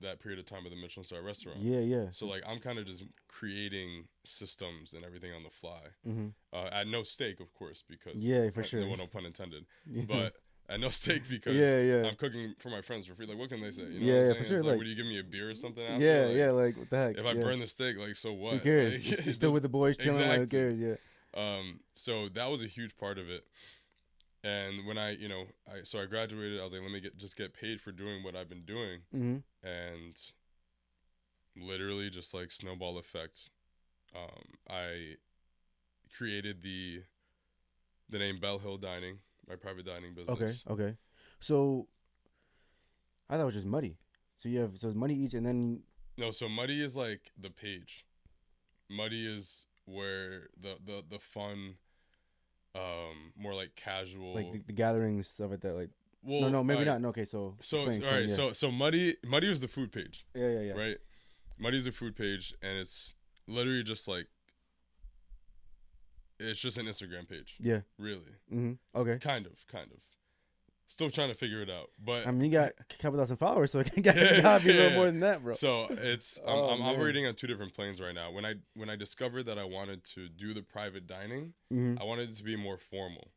that period of time with the Michelin star restaurant. Yeah. So like I'm kind of just creating systems and everything on the fly. Mm-hmm. At no stake, of course, because for sure. no pun intended. But at no stake because I'm cooking for my friends for free. Like what can they say? You know what I'm saying? For sure. It's like, would you give me a beer or something after? Like what the heck? If I burn the steak, like so what? Who cares? Like, you're still with the boys chilling. Exactly. Like, who cares? Yeah. So that was a huge part of it. And when I graduated, I was like, let me just get paid for doing what I've been doing. Mm-hmm. And literally just like snowball effect, I created the name Bell Hill Dining, my private dining business. Okay. So I thought it was just Muddy. So it's Muddy Eats and then no. So Muddy is like the page. Muddy is where the fun, more like casual, like the gatherings stuff like that. Like well, no, maybe not. No, okay, so explain, all right. Yeah. So Muddy was the food page. Yeah. Right. Muddy's a food page, and it's literally just like it's just an Instagram page. Yeah. Really. Mm-hmm. Okay. Kind of. Still trying to figure it out, but I mean, you got a couple thousand followers, so it gotta be a little more than that, bro. So it's I'm operating on two different planes right now. When I discovered that I wanted to do the private dining, I wanted it to be more formal,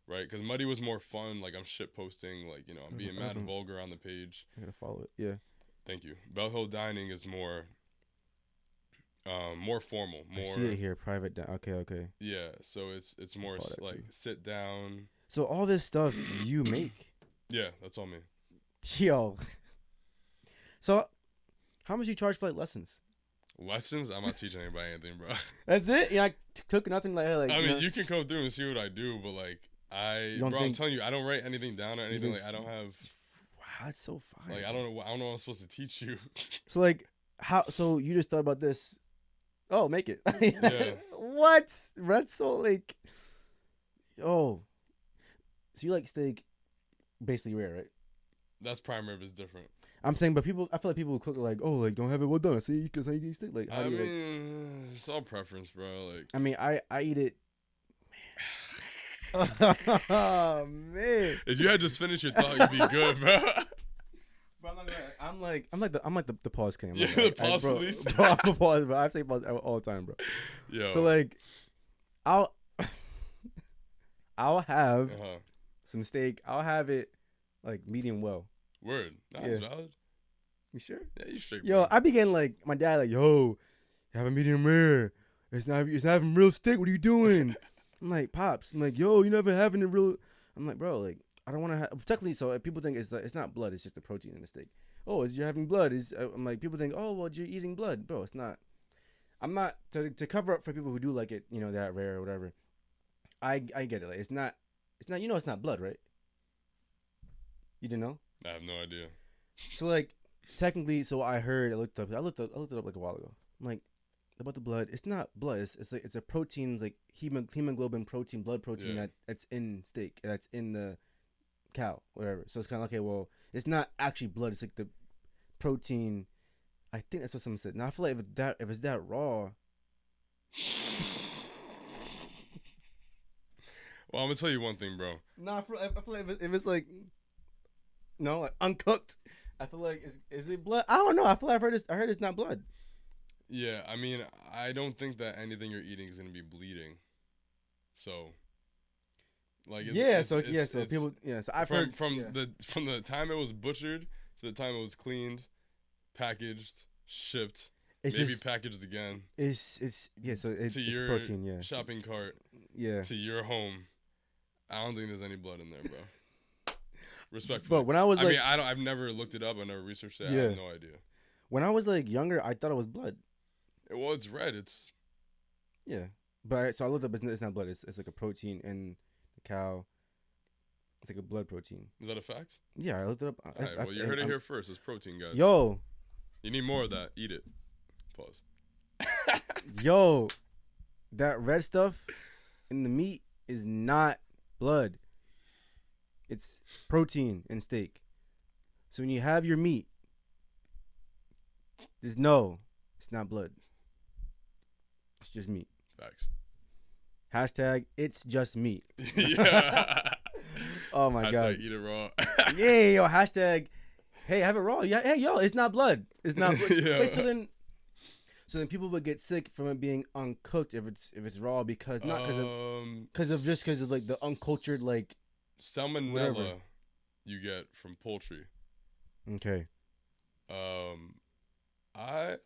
right? Because Muddy was more fun. Like I'm shit posting, like I'm being mad and vulgar on the page. I gotta follow it. Yeah. Thank you. Bell Hill Dining is more formal. More. I see it here, private. Okay. Yeah. So it's more like sit down. So all this stuff you make. Yeah, that's all me. Yo. So, how much you charge for like lessons? Lessons? I'm not teaching anybody anything, bro. That's it? Yeah, I took nothing like. I mean, you can come through and see what I do, but like I'm telling you, I don't write anything down or anything. Like I don't have. Wow, that's so fine. Like I don't know what I'm supposed to teach you. So like how? So you just thought about this? Oh, make it. Yeah. What? That's so like. Oh. So you like steak? Basically rare, right? That's prime rib is different. I'm saying, but I feel like people who cook are like, oh, like don't have it well done. See, because how you eat steak? Like, how I do you mean, it's all preference, bro. Like, I mean, I eat it. Oh man! If you had just finished your thought, you'd be good, bro. Bro, I'm like the pause king. Yeah, the pause police. Bro, I'm a pause, bro. I say pause all the time, bro. Yo. So like, I'll have some steak. I'll have it like medium well. Word. That's valid. You sure? Yeah, you straight. Yo, bro. I be getting like my dad like, yo, have a medium rare. It's not even real steak. What are you doing? I'm like, pops. I'm like, yo, you never having a real. I'm like, bro, like I don't want to have. Technically, so people think it's not blood. It's just the protein in the steak. Oh, you're having blood? I'm like, people think, oh, well, you're eating blood, bro. It's not. I'm not to cover up for people who do like it, that rare or whatever. I get it. Like it's not. It's not blood, right? You didn't know? I have no idea. So like, technically, so I heard. I looked it up like a while ago. I'm like, about the blood. It's not blood. It's a protein, like hemoglobin protein, blood protein that's in steak. That's in the cow, whatever. So it's kind of okay. Well, it's not actually blood. It's like the protein. I think that's what someone said. Now I feel like if it's that raw. Well, I'm gonna tell you one thing, bro. Nah, I feel like if it's like, like uncooked, I feel like is it blood? I don't know. I feel like I heard it's not blood. Yeah, I mean, I don't think that anything you're eating is gonna be bleeding. So, like, so people, so I've heard from the time it was butchered to the time it was cleaned, packaged, shipped, maybe packaged again. It's your protein, shopping cart, to your home. I don't think there's any blood in there, bro. Respectfully. But when I was I've never looked it up. I never researched it. I have no idea. When I was like younger, I thought it was blood. Well, it's red. It's but so I looked up. It's not blood. It's like a protein in the cow. It's like a blood protein. Is that a fact? Yeah, I looked it up. All right, well, you heard it here first. It's protein, guys. Yo, you need more of that. Eat it. Pause. Yo, that red stuff in the meat is not blood. It's protein in steak. So when you have your meat, it's not blood. It's just meat. Facts. Hashtag it's just meat. Yeah. Oh my god. Hashtag eat it raw. Yeah, yo, hashtag Hey, have it raw. Yeah, hey, yo, it's not blood. It's not blood. Yeah. Wait, so then people would get sick from it being uncooked if it's raw because not because of like the uncultured like salmonella whatever. you get from poultry. Okay. I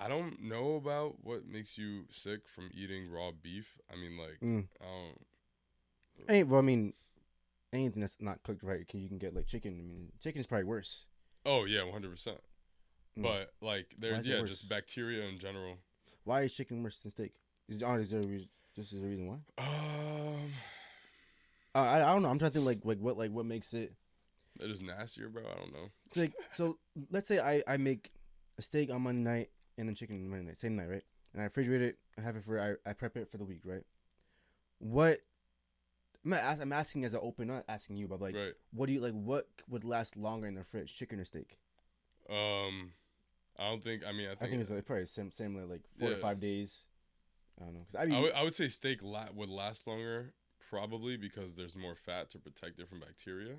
don't know about what makes you sick from eating raw beef. I mean, like, I don't. Well, I mean, anything that's not cooked right, you can get like chicken. I mean, chicken is probably worse. Oh yeah, 100%. But like, there's just bacteria in general. Why is chicken worse than steak? Is there a reason? This is the reason why? I don't know. I'm trying to think like what makes it. It is nastier, bro. I don't know. It's like, so let's say I make a steak on Monday night and then chicken on Monday night, same night, right? And I refrigerate it. I have it I prep it for the week, right? What? I'm asking as an open, not asking you, but like, right. What do you like? What would last longer in the fridge, chicken or steak? I don't think. I mean, I think it's like probably similar, like 4 to 5 days. I don't know, because I would say steak would last longer, probably because there's more fat to protect it from bacteria.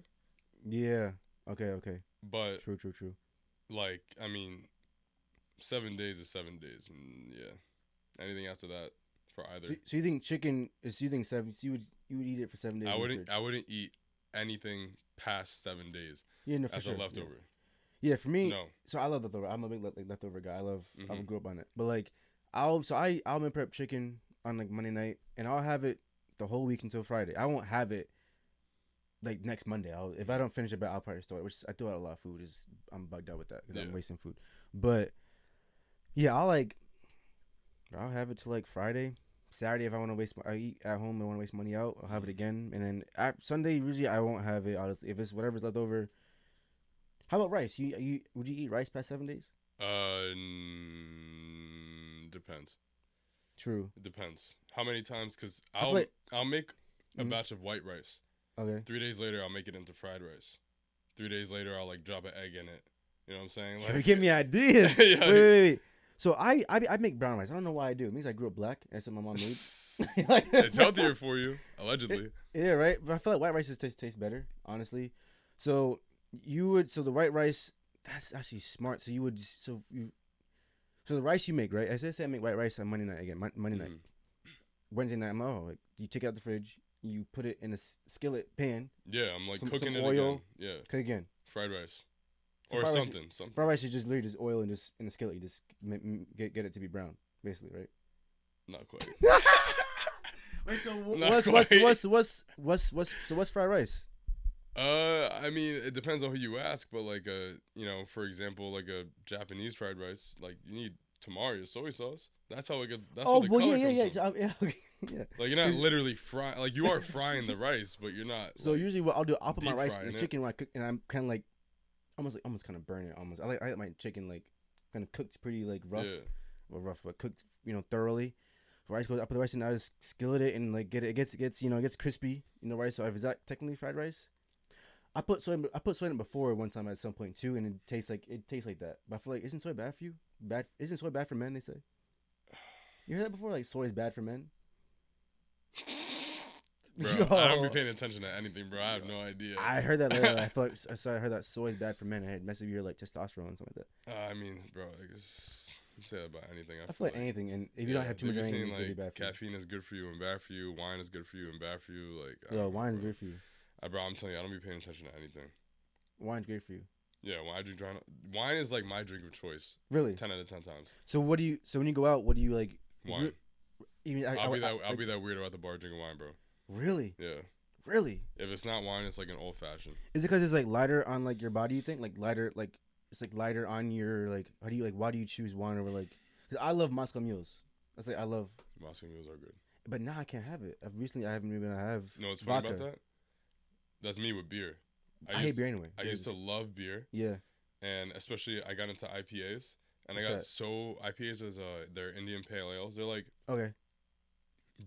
Yeah. Okay. But true. Like, I mean, 7 days is 7 days, and yeah, anything after that for either. So you think chicken is? You think seven? So you would eat it for 7 days? I wouldn't eat anything past 7 days. Yeah, no, as a leftover. Yeah, for me. No. So I love leftover. I'm a big leftover guy. I grew up on it. But like, I'll meal prep chicken on like Monday night, and I'll have it the whole week until Friday. I won't have it like next Monday. If I don't finish it, I'll probably store it. Which I throw out a lot of food. I'm bugged out with that because I'm wasting food. But yeah, I'll have it till like Friday. Saturday, if I want to I eat at home and want to waste money out, I'll have it again. And then Sunday, usually I won't have it. If it's whatever's left over. How about rice? Would you eat rice past 7 days? Depends. True. It depends. How many times? Because I'll make a batch of white rice. Okay. 3 days later, I'll make it into fried rice. 3 days later, I'll like drop an egg in it. You know what I'm saying? Like, give me ideas. Yeah. Wait. So I make brown rice. I don't know why I do. It means I grew up black. That's what my mom made. It's healthier for you, allegedly. Yeah, right. But I feel like white rice tastes better, honestly. So the white rice. That's actually smart. So the rice you make, right? As I say, I make white rice on Monday night again. Monday night, Wednesday night. You take it out the fridge. You put it in a skillet pan. Yeah, I'm like cooking some it oil, again. Yeah. Cook again. Fried rice. So or fried something. Fried rice is just literally just oil and just in the skillet. You just get it to be brown, basically, right? Not quite. Wait, so what's fried rice? I mean, it depends on who you ask, but like for example, like a Japanese fried rice, like you need tamari, soy sauce. That's how it gets. That's where the color comes from. Yeah. Like you're not literally frying. Like you are frying the rice, but you're not. So like, usually what I'll do, I'll put my rice in the chicken when I cook, and I'm kind of like almost kind of burn it. Almost I like my chicken like kind of cooked pretty like rough, but cooked thoroughly. Rice goes. I put the rice in. I just skillet it and like it gets crispy. Rice. So is that technically fried rice? I put soy in it before one time at some point too, and it tastes like that. But I feel like isn't soy bad for you? Isn't soy bad for men? They say. You heard that before? Like soy is bad for men. Bro, I don't be paying attention to anything, bro. I have no idea. I heard that later. I heard that soy is bad for men. It had messes with your like testosterone and something like that. I mean, bro, like you say that about anything. I feel like anything, and if you don't have too much of anything, it's really bad for you. Caffeine is good for you and bad for you. Wine is good for you and bad for you. Like, wine is good for you. Bro, I'm telling you, I don't be paying attention to anything. Wine's great for you. Yeah, wine is like my drink of choice. Really? 10 out of 10 times. So when you go out, what do you like? Wine. I'll be that weirdo at the bar drinking wine, bro. Really? Yeah. Really? If it's not wine, it's like an old fashioned. Is it because it's like lighter on like your body? You think like lighter, like it's like lighter on your like. How do you like? Why do you choose wine over like? Because I love Moscow Mules. That's like I love. Moscow Mules are good. But now I can't have it. I haven't even have. No, what's funny about that? That's me with beer. I hate beer anyway. I used to love beer. Yeah. And especially I got into IPAs. And IPAs is they're Indian pale ales. They're like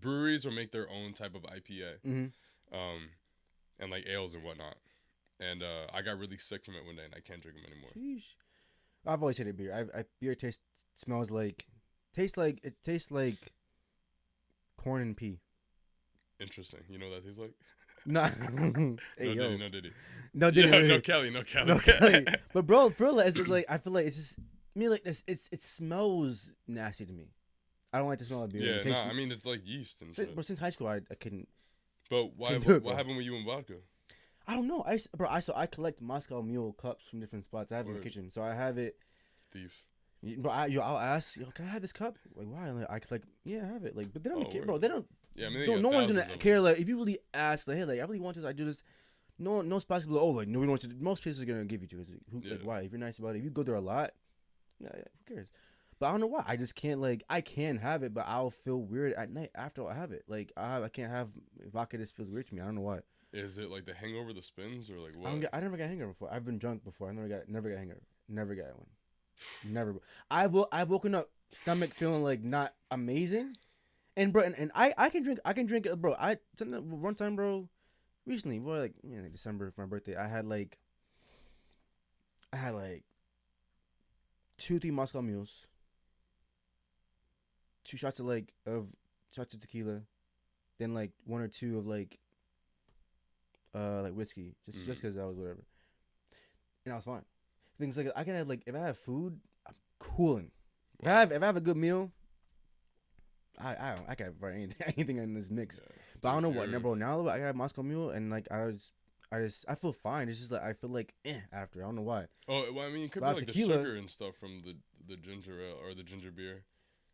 breweries will make their own type of IPA. Mm-hmm. And like ales and whatnot. And I got really sick from it one day and I can't drink them anymore. Sheesh. I've always hated beer. Beer tastes like corn and pea. Interesting. You know what that tastes like? Nah. No Hey, yo. Diddy, no Diddy. No Diddy. Yeah, No no Diddy. Kelly, no Kelly. No Kelly. But bro, for real, it's just like I feel like it's just me like this. It smells nasty to me. I don't like the smell of beer. Yeah, nah, I mean it's like yeast and shit. But since high school, I couldn't. But why? Couldn't do it, What bro. happened with you and vodka? I don't know. I collect Moscow Mule cups from different spots. I have it in the kitchen, so I have it. Thief. Bro, I'll ask, can I have this cup? Like, why? Like, I collect, yeah, I have it. Like, but they don't care, bro. They don't. Yeah, I mean, no one's gonna care. Like, if you really ask, like, hey, like, I really want this, I do this. No spots will be like, oh, like, no, we don't want to. Most places are gonna give you to. Like, why? If you're nice about it, if you go there a lot, yeah, who cares? But I don't know why. I just can't, like, I can have it, but I'll feel weird at night after I have it. Like, I can't have vodka. Just feels weird to me. I don't know why. Is it like the hangover, the spins, or like what? I never got a hangover before. I've been drunk before. I never got a hangover. Never got one. Never. I've woken up stomach feeling like not amazing, and bro, and I can drink. Bro. One time, bro, recently, bro, like December for my birthday, I had like 2-3 Moscow Mules, 2 shots of shots of tequila, then like 1 or 2 of like whiskey, just because I was whatever, and I was fine. Things like I can have like if I have food, I'm cooling. If I have a good meal, I can have anything in this mix. Yeah, but I don't know what bro. Now I got Moscow Mule and like I feel fine. It's just like I feel like after. I don't know why. Oh, well, I mean, it could be like tequila, the sugar and stuff from the ginger ale or the ginger beer.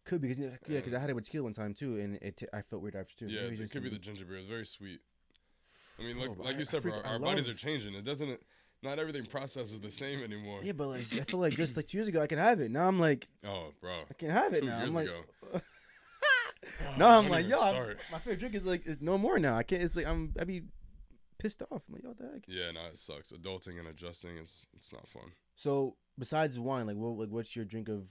Could be because I had it with tequila one time too, and I felt weird after too. Yeah, it could be the ginger beer. It's very sweet. I mean, like you said, bro, our bodies are changing. It doesn't. Not everything processes the same anymore. Yeah, but like I feel like just like 2 years ago I could have it. Now I'm like, oh, bro, I can't have it 2 now. years I'm like, ago. no, I'm like, yo, my favorite drink is like it's no more now. I can't. It's like I'd be pissed off. I'm like, yo, what the heck? Yeah, no, it sucks. Adulting and adjusting it's not fun. So besides wine, like what's your drink of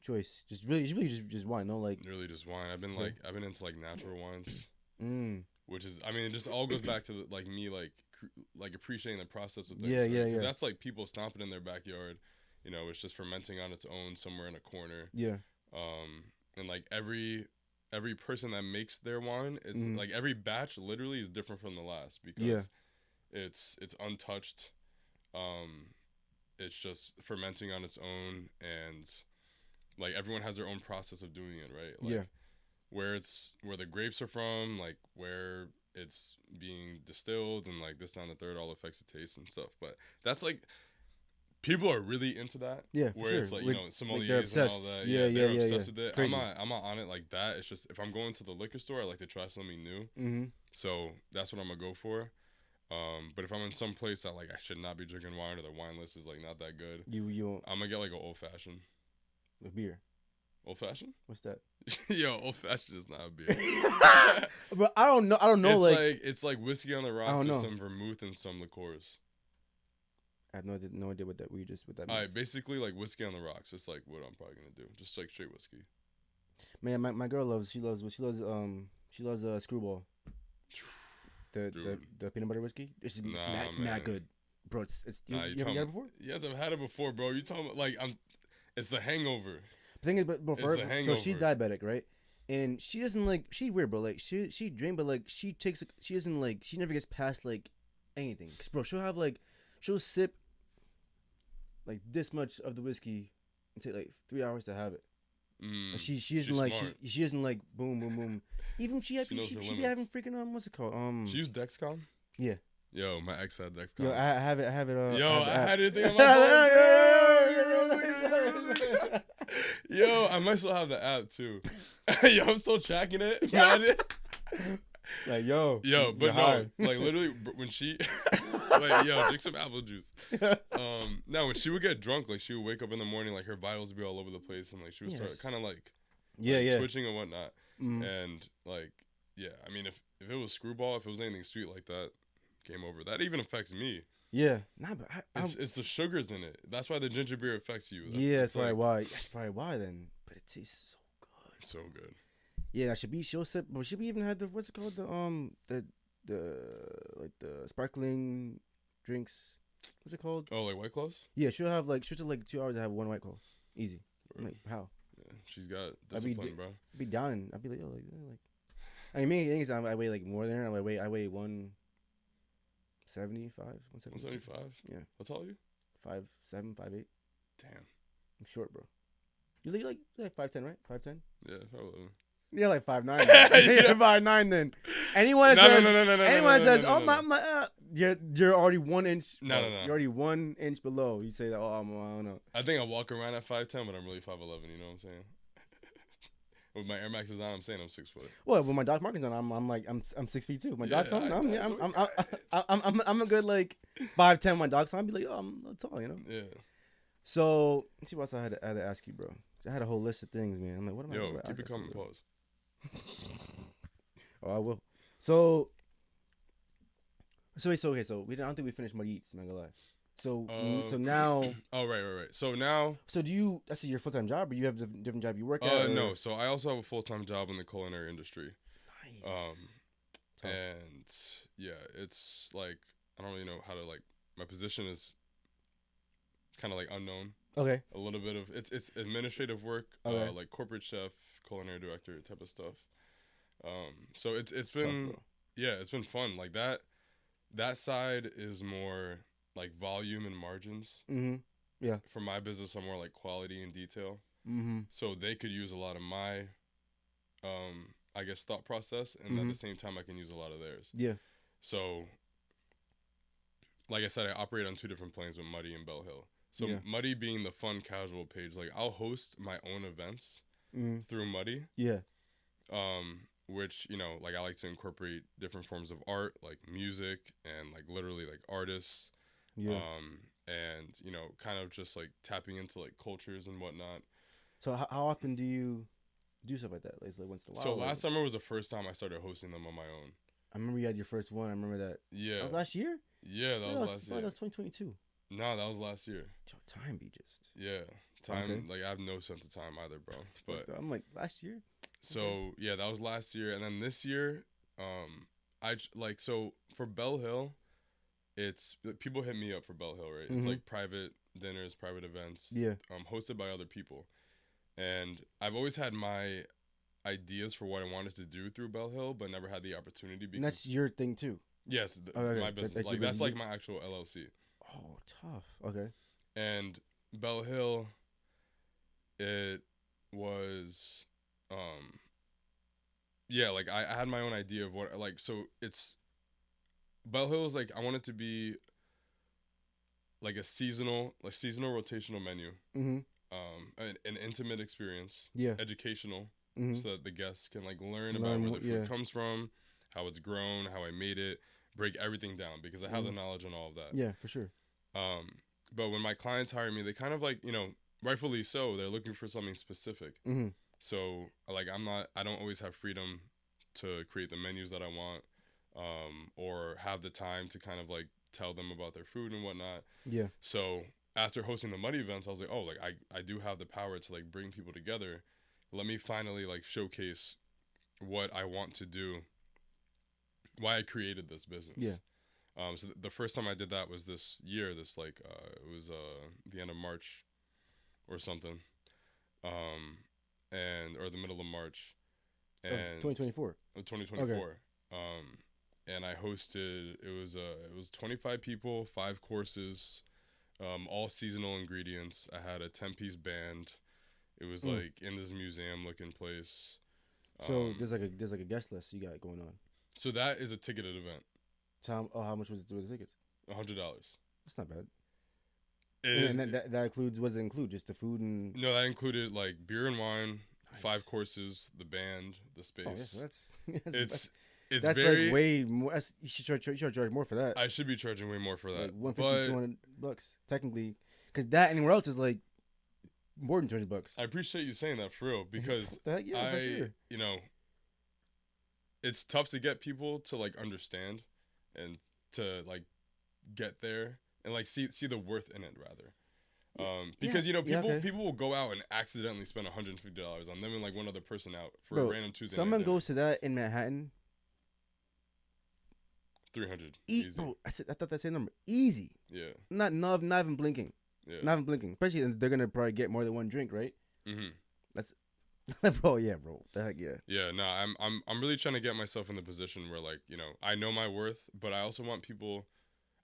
choice? Just really just wine. No, like really just wine. I've been into like natural wines. Which is, I mean, it just all goes back to like me like appreciating the process of things. Yeah, right? yeah. Because that's like people stomping in their backyard. You know, it's just fermenting on its own somewhere in a corner. Yeah. And like every person that makes their wine, it's like every batch literally is different from the last because it's untouched. It's just fermenting on its own, and like everyone has their own process of doing it, right? Like, where the grapes are from, like where it's being distilled, and like this, that, and the third all affects the taste and stuff. But that's like people are really into that. Yeah, where it's like, you know, sommeliers and all that. Yeah, they're obsessed with it. I'm not on it like that. It's just if I'm going to the liquor store, I like to try something new. So that's what I'm gonna go for. But if I'm in some place that like I should not be drinking wine, or the wine list is like not that good, I'm gonna get like an old fashioned. A beer. Old fashioned? What's that? Yo, old fashioned is not a beer. But I don't know. It's like whiskey on the rocks with some vermouth and some liqueurs. I have no idea what that means. All right, basically like whiskey on the rocks. It's like what I'm probably gonna do. Just like straight whiskey. Man, my girl loves Screwball. The peanut butter whiskey. It's mad good, bro. You ever had it before? Yes, I've had it before, bro. You talking about like it's the hangover. The thing is, but for her, so she's diabetic, right? And she doesn't like. She weird, bro. Like she drink, but like she doesn't like. She never gets past like anything. Cause bro, she'll sip like this much of the whiskey and take like 3 hours to have it. Like she isn't like she isn't like boom boom boom. Even she be having freaking what's it called She used Dexcom. Yeah. Yo, my ex had Dexcom. Yo, I have it. I had it on my phone. Yo, I might still have the app too. Yo, I'm still tracking it. Like yo, but no, like literally when she, like yo, drink some apple juice. Now when she would get drunk, like she would wake up in the morning, like her vitals would be all over the place, and like she would start kind of like twitching and whatnot, and like I mean if it was Screwball, if it was anything sweet like that, game over. That even affects me. Yeah, nah, but it's the sugars in it. That's why the ginger beer affects you. That's probably why. That's probably why then. But it tastes so good. So good. Yeah, she'll sip. But she even had the what's it called the sparkling drinks. What's it called? Oh, like White Claws. Yeah, she'll have like 2 hours to have one White Claw. Easy. Like how? Yeah, she's got discipline, bro. I'd be down and I'd be like, yo, like. I mean, me I weigh like more than her. I weigh 1 175, 175. 175. Yeah. How tall are you? 5'7", 5'8". Damn. I'm short, bro. You're like 5'10", right? 5'10". Yeah, probably. You're like 5'9". You're 5'9" then. Anyone that says, "Oh, my," you're already 1 inch. No. You're already 1 inch below. You say that, "Oh, I don't know." I think I walk around at 5'10", but I'm really 5'11". You know what I'm saying? With my Air Maxes on, I'm saying I'm 6 foot. Well, with my Doc Martens on, I'm 6 feet too. My Doc's on, I'm a good like 5'10". My Doc's on, I'd be like, oh, I'm tall, you know. Yeah. So let's see what else I had to ask you, bro. I had a whole list of things, man. I'm like, what am I? Yo, keep it coming. Pause. Oh, I will. So okay. So I don't think we finished Muddy Eats. I'm not gonna lie. So now. Oh right. So now. So do you? That's your full-time job, or you have a different job you work at? No. So I also have a full-time job in the culinary industry. Nice. And yeah, it's like I don't really know how to like. My position is kind of like unknown. Okay. A little bit of it's administrative work, okay. Like corporate chef, culinary director type of stuff. So it's been tough, it's been fun. Like that side is more like volume and margins. Mm-hmm. Yeah. For my business, I'm more like quality and detail. Mm-hmm. So they could use a lot of my, I guess, thought process, and at the same time, I can use a lot of theirs. Yeah. So, like I said, I operate on 2 different planes with Muddy and Bell Hill. So Muddy being the fun casual page, like I'll host my own events through Muddy. Yeah. Which, you know, like I like to incorporate different forms of art, like music and like literally like artists. Yeah. And, you know, kind of just like tapping into like cultures and whatnot. So how often do you do stuff like that? Like once in a while? So last summer was the first time I started hosting them on my own. I remember you had your first one. I remember that. Yeah. That was last year? Yeah, that was last year. That was 2022. No, that was last year. Time be just. Yeah. Time, okay. Like I have no sense of time either, bro. But I'm like, last year? So, yeah, that was last year. And then this year, so for Bell Hill, it's, people hit me up for Bell Hill, right? It's like private dinners, private events. Yeah. Hosted by other people. And I've always had my ideas for what I wanted to do through Bell Hill, but never had the opportunity. Because, and that's your thing too? Yes, my business. That's like my actual LLC. Oh, tough. Okay. And Bell Hill, it was, like I had my own idea of what, like, so it's, Bell Hill is like, I want it to be like a seasonal rotational menu. Mm-hmm. An intimate experience. Yeah. Educational. So that the guests can like learn about where the food comes from, how it's grown, how I made it, break everything down because I have the knowledge on all of that. Yeah, for sure. But when my clients hire me, they kind of like, you know, rightfully so, they're looking for something specific. Mm-hmm. So like I don't always have freedom to create the menus that I want, or have the time to kind of like tell them about their food and whatnot. Yeah. So after hosting the Muddy events, I was like, oh, like I do have the power to like bring people together. Let me finally like showcase what I want to do, why I created this business. Yeah. So the first time I did that was this year. It was the end of March, or something, or the middle of March, and 2024. 2024. Okay. And I hosted. It was 25 people, 5 courses, all seasonal ingredients. I had a 10-piece band. It was like in this museum looking place. So there's like a guest list you got going on. So that is a ticketed event. So how much was it with the tickets? $100. That's not bad. And that includes, what does it include? Just the food and... No, that included like beer and wine, 5 courses, the band, the space. Oh, it's that's very like way more. You should charge more for that. I should be charging way more for that. Like $150, $200 technically, because that anywhere else is like more than $200. I appreciate you saying that for real, because you know, it's tough to get people to like understand and to like get there and like see the worth in it rather. Because you know, people will go out and accidentally spend $150 on them and like one other person out for a random Tuesday. Someone goes to that in Manhattan. 300. Easy. Bro, I thought that same number. Easy. Yeah. Not even blinking. Yeah. Not even blinking. Especially they're gonna probably get more than one drink, right? Mm-hmm. That's, bro. Yeah, bro. The heck yeah. Yeah. No, I'm really trying to get myself in the position where like, you know, I know my worth, but I also want people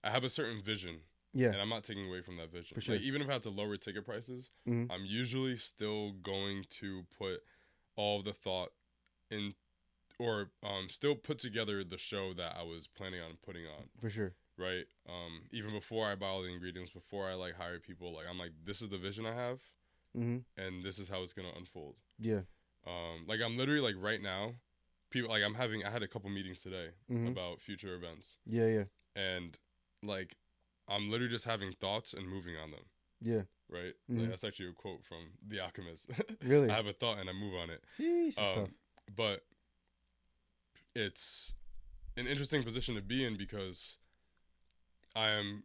I have a certain vision. Yeah. And I'm not taking away from that vision. For sure. Like, even if I have to lower ticket prices, Mm-hmm. I'm usually still going to put all of the thought in, or still put together the show that I was planning on putting on. For sure. Right? Even before I buy all the ingredients, before I like hire people, like I'm like, this is the vision I have, and this is how it's gonna unfold. Yeah. Like I'm literally like right now, people like I had a couple meetings today about future events. Yeah, yeah. And like I'm literally just having thoughts and moving on them. Yeah. Right? Like, that's actually a quote from The Alchemist. Really? I have a thought and I move on it. Sheesh, that's tough. But it's an interesting position to be in because I am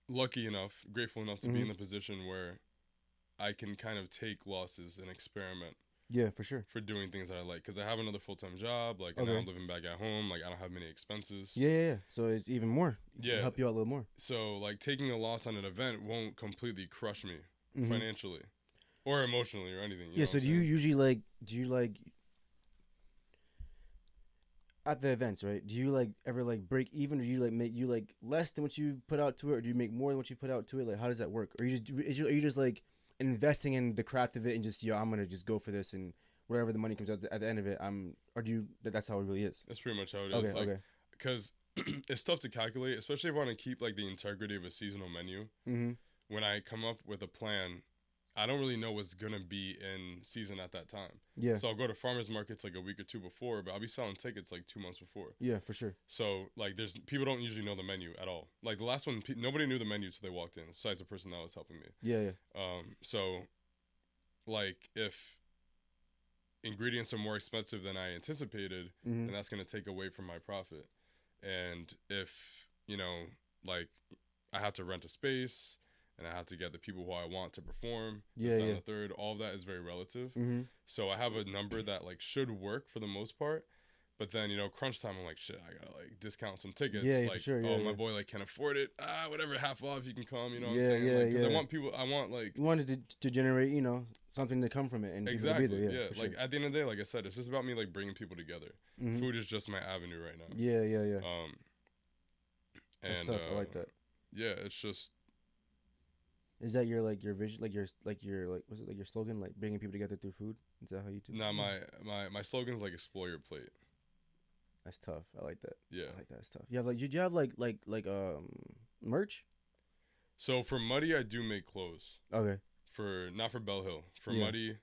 lucky enough, grateful enough to be in the position where I can kind of take losses and experiment. Yeah, for sure. For doing things that I like. Because I have another full-time job. Like, and now I'm living back at home. Like, I don't have many expenses. Yeah. So it's even more. Yeah. Help you out a little more. So, like, taking a loss on an event won't completely crush me financially. Or emotionally or anything. You know so do you usually, like, at the events, right? Do you, like, ever, like, break even? Or do you, like, make you, like, less than what you put out to it? Or do you make more than what you put out to it? Like, how does that work? Or are you just like, investing in the craft of it and just, I'm gonna just go for this and wherever the money comes out at the end of it, that's how it really is? That's pretty much how it is. Okay, like, because it's tough to calculate, especially if I want to keep like the integrity of a seasonal menu. When I come up with a plan, I don't really know what's gonna be in season at that time. Yeah. So I'll go to farmers markets like a week or two before, but I'll be selling tickets like 2 months before. Yeah, for sure. So like, there's people don't usually know the menu at all. Like the last one, nobody knew the menu till they walked in, besides the person that was helping me. Yeah. So like if ingredients are more expensive than I anticipated, then that's gonna take away from my profit. And if like I have to rent a space. And I have to get the people who I want to perform. The third, all of that is very relative. So I have a number that like should work for the most part. But then, crunch time, I'm like, shit, I gotta like discount some tickets. Yeah, like, for sure. my boy like can't afford it. Whatever, half off, you can come. You know what I'm saying? Like, because I want like. You wanted to generate, something to come from it and exactly. People to be there, Like at the end of the day, like I said, it's just about me like bringing people together. Food is just my avenue right now. Yeah. And that's tough. I like that. Yeah, it's just. Is that your vision, was it like your slogan, like bringing people together through food? Is that how you do? No, my slogan's like explore your plate. That's tough. I like that. Yeah, I like that. It's tough. Did you have like merch? So for Muddy, I do make clothes. Okay. Not for Bell Hill. For Muddy,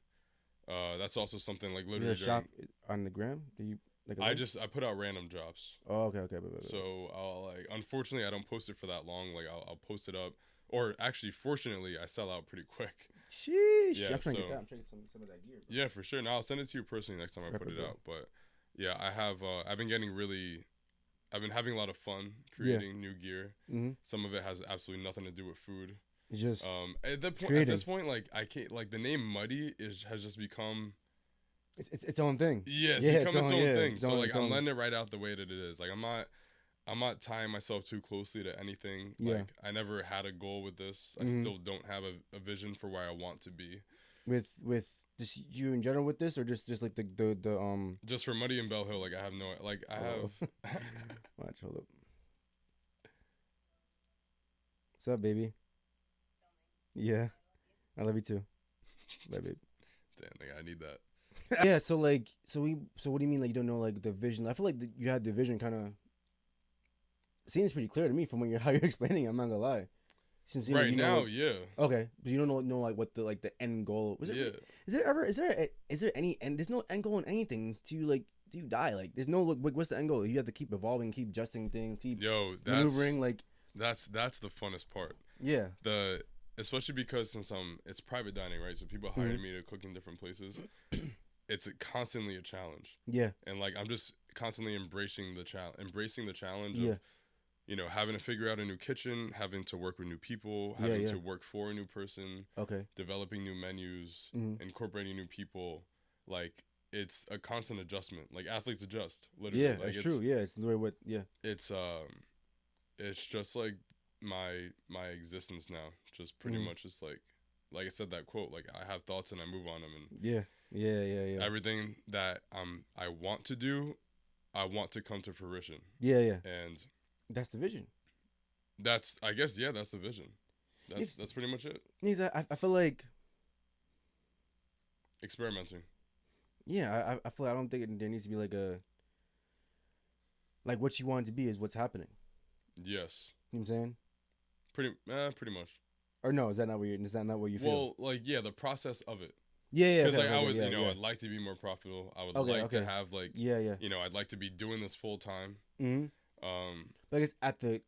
that's also something like literally. Shop on the gram? Do you like? I put out random drops. Oh, okay. So I'll like, unfortunately, I don't post it for that long. Like I'll post it up. Or actually, fortunately, I sell out pretty quick. Sheesh. Yeah, I'm trying to get that. I'm trying to get some of that gear. Bro. Yeah, for sure. Now I'll send it to you personally next time I put it out. But yeah, I've been having a lot of fun creating new gear. Some of it has absolutely nothing to do with food. It's just at this point, like I can't, like the name Muddy has just become its own thing. Yes, it's become its own thing. So like I'm letting it right out the way that it is. Like I'm not tying myself too closely to anything. Like I never had a goal with this. I still don't have a vision for where I want to be. With just you in general with this, or just like the Just for Muddy and Bell Hill, like I have have. Watch, hold up. What's up, baby? Yeah, I love you too. Bye, babe. Damn, like I need that. Yeah. So what do you mean? Like you don't know like the vision? I feel like you had the vision kind of. Seems pretty clear to me from how you're explaining it. I'm not gonna lie. Right now, yeah. Okay, but you don't know like what the end goal was. Yeah. Is there any end? There's no end goal in anything. Do you die? Like there's no what's the end goal? You have to keep evolving, keep adjusting things, keep maneuvering. Like that's the funnest part. Yeah. Especially because since it's private dining, right? So people hire me to cook in different places. It's constantly a challenge. Yeah. And like I'm just constantly embracing the challenge of having to figure out a new kitchen, having to work with new people, having to work for a new person, developing new menus, incorporating new people. Like it's a constant adjustment. Like athletes adjust, literally. Yeah, like, that's true. Yeah, it's the way It's just like my existence now. Just pretty much just like I said that quote. Like I have thoughts and I move on them. And yeah. Everything that I want to do, I want to come to fruition. Yeah. And that's the vision. That's, I guess, yeah, that's the vision. That's pretty much it. I feel like, Experimenting. yeah, I feel like I don't think there needs to be like what you want it to be is what's happening. Yes. You know what I'm saying? Pretty much. Or no, is that not what you feel? Well, like, yeah, the process of it. Yeah, Because okay, like I would, yeah. I'd like to be more profitable. I would Okay, like okay. to have like, yeah. I'd like to be doing this full time. Mm-hmm. Um, But I guess at the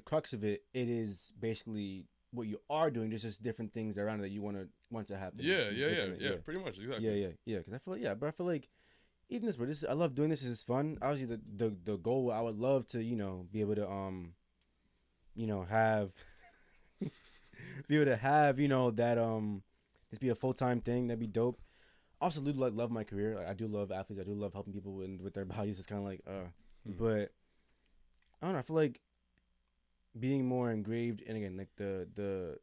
crux of it, it is basically what you are doing. There's just different things around it that you want to happen. yeah. Pretty much, exactly. Yeah. Because I feel like, but I feel like even this, but this, I love doing this. This is fun. Obviously, the goal, I would love to, be able to have be able to have that this be a full-time thing. That'd be dope. Also, do like love my career. Like, I do love athletes. I do love helping people with their bodies. It's kind of like but I don't know. I feel like being more engraved in, again, like the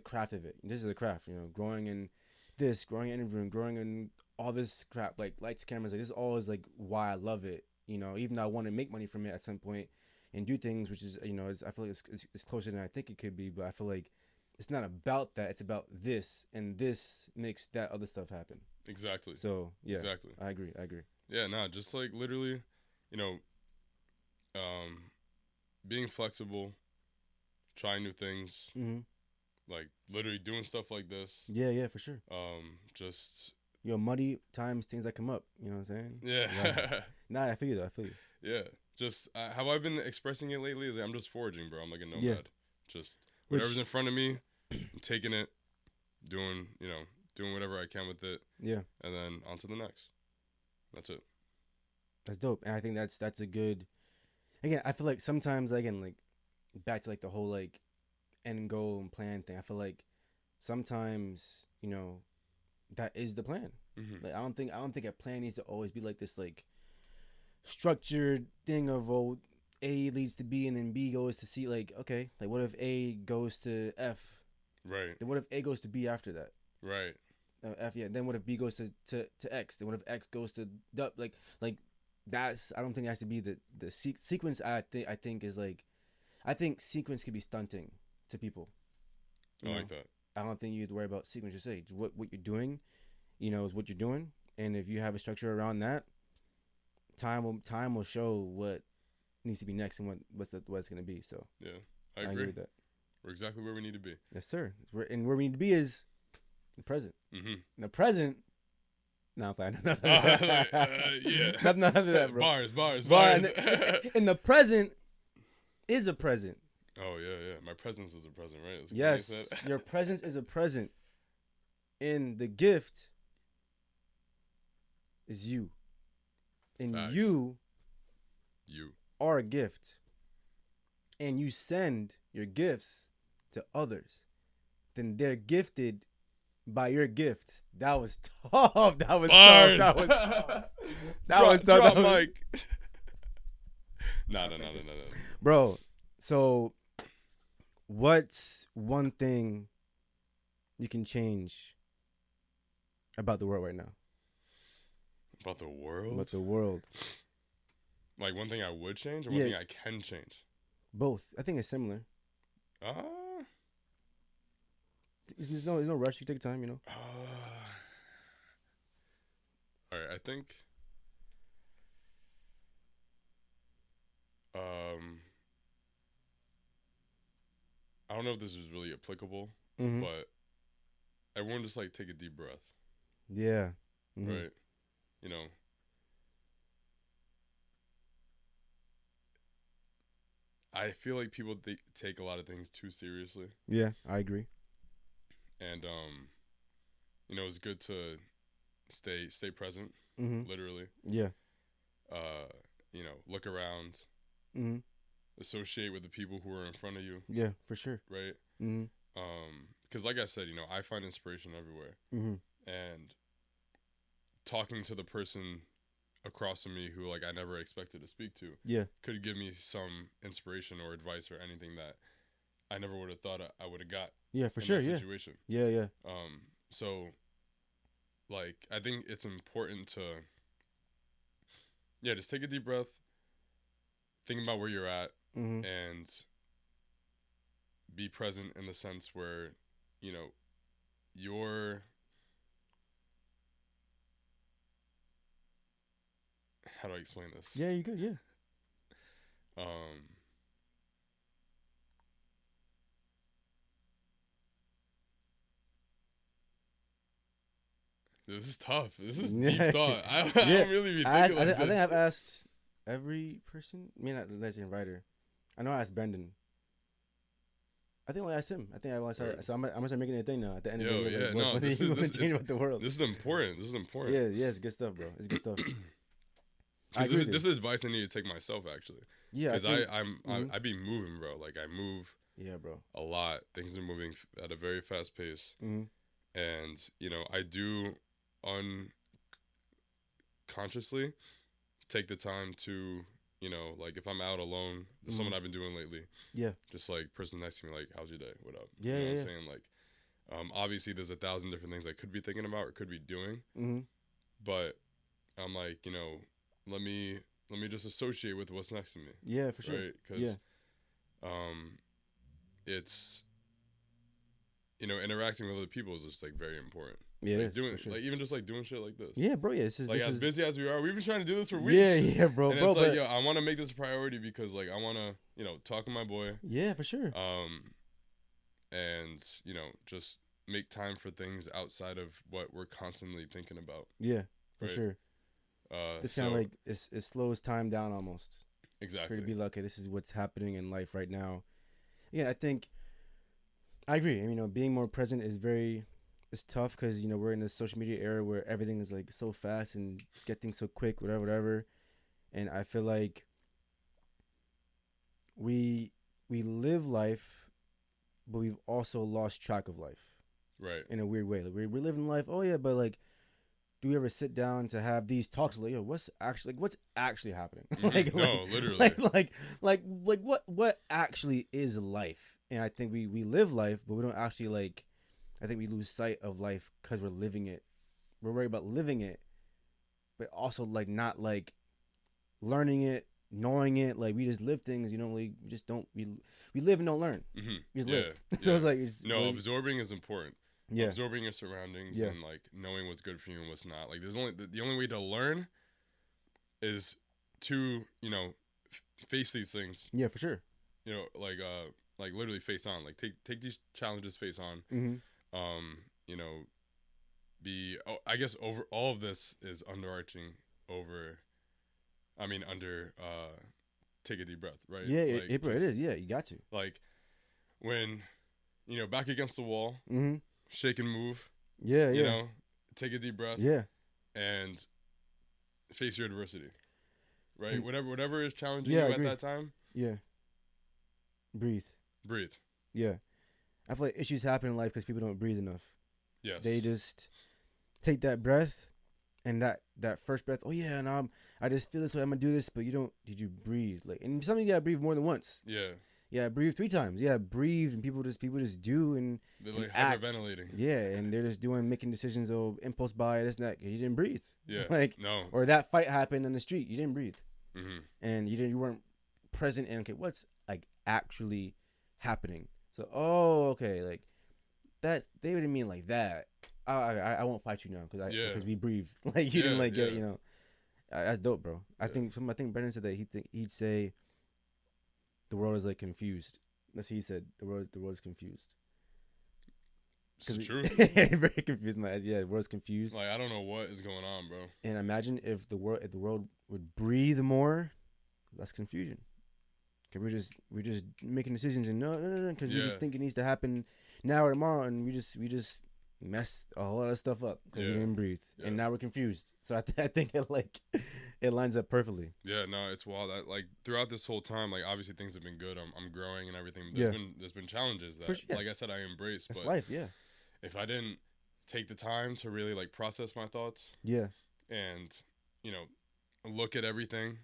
craft of it. This is the craft, growing in this, growing in interviewing, growing in all this crap, like lights, cameras. Like, this all is like why I love it. Even though I want to make money from it at some point and do things, which is, I feel like it's closer than I think it could be. But I feel like it's not about that. It's about this, and this makes that other stuff happen. Exactly. So yeah, exactly. I agree. Yeah, nah, just like literally, being flexible, trying new things, like literally doing stuff like this. Yeah, for sure. Just money, times, things that come up. You know what I'm saying? Yeah. Right. Nah, I feel you. Yeah, just how I've been expressing it lately is like, I'm just foraging, bro. I'm like a nomad. Yeah. Just whatever's in front of me, I'm taking it, doing whatever I can with it. Yeah. And then on to the next. That's it. That's dope. And I think that's a good. Again, I feel like sometimes, again, like back to like the whole like end goal and plan thing. I feel like sometimes that is the plan. Mm-hmm. Like I don't think a plan needs to always be like this like structured thing of A leads to B and then B goes to C. Like, okay, like what if A goes to F? Right. Then what if A goes to B after that? Right. F, yeah. Then what if B goes to X? Then what if X goes to W? Like that's, I don't think it has to be the sequence. I think is like, I think sequence can be stunting to people. I like that. I don't think you have to worry about sequence. Just say what you're doing, is what you're doing, and if you have a structure around that, time will show what needs to be next and what it's going to be. So yeah, I agree with that. We're exactly where we need to be. Yes, sir. And where we need to be is the present. Mm-hmm. In the present. No, I'm fine. Yeah. Nothing after that, bro. Bars. In the present is a present. Oh yeah. My presence is a present, right? That's yes, your presence is a present, and the gift is you, and Facts. you are a gift, and you send your gifts to others, then they're gifted by your gift. That was tough. That was tough. Drop mic. No. Bro, so what's one thing you can change about the world right now? About the world? About the world. Like one thing I would change or one thing I can change? Both. I think it's similar. There's no rush. You take time, All right, I think I don't know if this is really applicable, but everyone just like take a deep breath. Yeah. Mm-hmm. Right. I feel like people take a lot of things too seriously. Yeah, I agree. And it's good to stay present, literally. Yeah. Look around. Mm-hmm. Associate with the people who are in front of you. Yeah, for sure. Right. Mm-hmm. Because like I said, I find inspiration everywhere. Mm-hmm. And talking to the person across from me who like I never expected to speak to, could give me some inspiration or advice or anything that I never would have thought I would have got. Yeah, for sure. Situation. Yeah. So, like, I think it's important to, just take a deep breath, think about where you're at, and be present in the sense where, you know, you're, how do I explain this? Yeah, you good. Yeah. This is tough. This is Yeah. deep thought. I Yeah. don't really be thinking like this. I think I've asked every person. I mean, not let's say writer. I know I asked Brendan. I think I asked him. I think I want to start. So I'm gonna start making it a thing now. At the end of the day, yeah, like, no, what this do you is want to change about the world? This is important. This is important. Yeah, yeah, it's good stuff, bro. It's good stuff. This is advice I need to take myself actually. Yeah, because I be moving, bro. Like I move. Yeah, bro. A lot. Things are moving at a very fast pace, and you know I do unconsciously take the time to, you know, like if I'm out alone, there's someone I've been doing lately. Yeah. Just like person next to me, like, how's your day? What up? Yeah, you know what I'm saying? Like, obviously there's 1,000 different things I could be thinking about or could be doing, but I'm like, you know, let me just associate with what's next to me. Yeah, for sure. Right? Because, it's, you know, interacting with other people is just like very important. Yeah, like doing sure. Like even just like doing shit like this. Yeah, bro. Yeah, this is like this as is... busy as we are, we've been trying to do this for weeks. Yeah, bro. And it's like, yo, I want to make this a priority because like I want to, you know, talk to my boy. Yeah, for sure. And you know, just make time for things outside of what we're constantly thinking about. Yeah, for sure. This kind of like it slows time down almost. Exactly. For you to be like, okay, this is what's happening in life right now. Yeah, I think I agree. And, you know, being more present is it's tough because, you know, we're in a social media era where everything is like so fast and get things so quick, whatever. And I feel like we live life, but we've also lost track of life. Right. In a weird way. Like we're living life. Oh yeah, but like, do we ever sit down to have these talks? Like, yo, what's actually happening? Literally. like what actually is life? And I think we live life, but we don't actually like. I think we lose sight of life because we're living it. We're worried about living it, but also like not like learning it, knowing it. Like we just live things, you know. We just don't. We live and don't learn. We just live. So it's like absorbing is important. Yeah. Absorbing your surroundings and like knowing what's good for you and what's not. Like there's the only way to learn is to, you know, face these things. Yeah, for sure. You know, like literally face on. Like take these challenges face on. You know, I guess over all of this is under take a deep breath, right? Yeah, like, it is. Yeah, you got to. Like when, you know, back against the wall, shake and move. Yeah, you know, take a deep breath. Yeah, and face your adversity. Right, and whatever is challenging you at that time. Yeah. Breathe. Yeah, I feel like issues happen in life because people don't breathe enough. Yes. They just take that breath, and that first breath. Oh yeah, and I just feel this way. I'm gonna do this, but did you breathe? Like, and some of you gotta breathe more than once. Yeah. Yeah, breathe 3 times. Yeah, breathe, and people just do and they're like hyperventilating. Yeah, and they're just making decisions. Oh, impulse buy this and that. You didn't breathe. Yeah. Like no. Or that fight happened in the street. You didn't breathe. And you weren't present in okay, what's like actually happening. So okay, like that's they didn't mean like that. I won't fight you now because we breathe. Like you didn't get you know. That's dope, bro. I think Brendan said that he'd say the world is like confused. That's what he said. The world is confused. It's true. Very confused. The world's confused. Like I don't know what is going on, bro. And imagine if the world would breathe more, less confusion. Cause we're just making decisions and no, because we just think it needs to happen now or tomorrow, and we just messed a whole lot of stuff up because we didn't breathe, and now we're confused. So I think it lines up perfectly. Yeah, no, it's wild. Like throughout this whole time, like obviously things have been good. I'm growing and everything. There's been challenges that, like I said, I embrace. That's but life. Yeah. If I didn't take the time to really like process my thoughts, and you know, look at everything.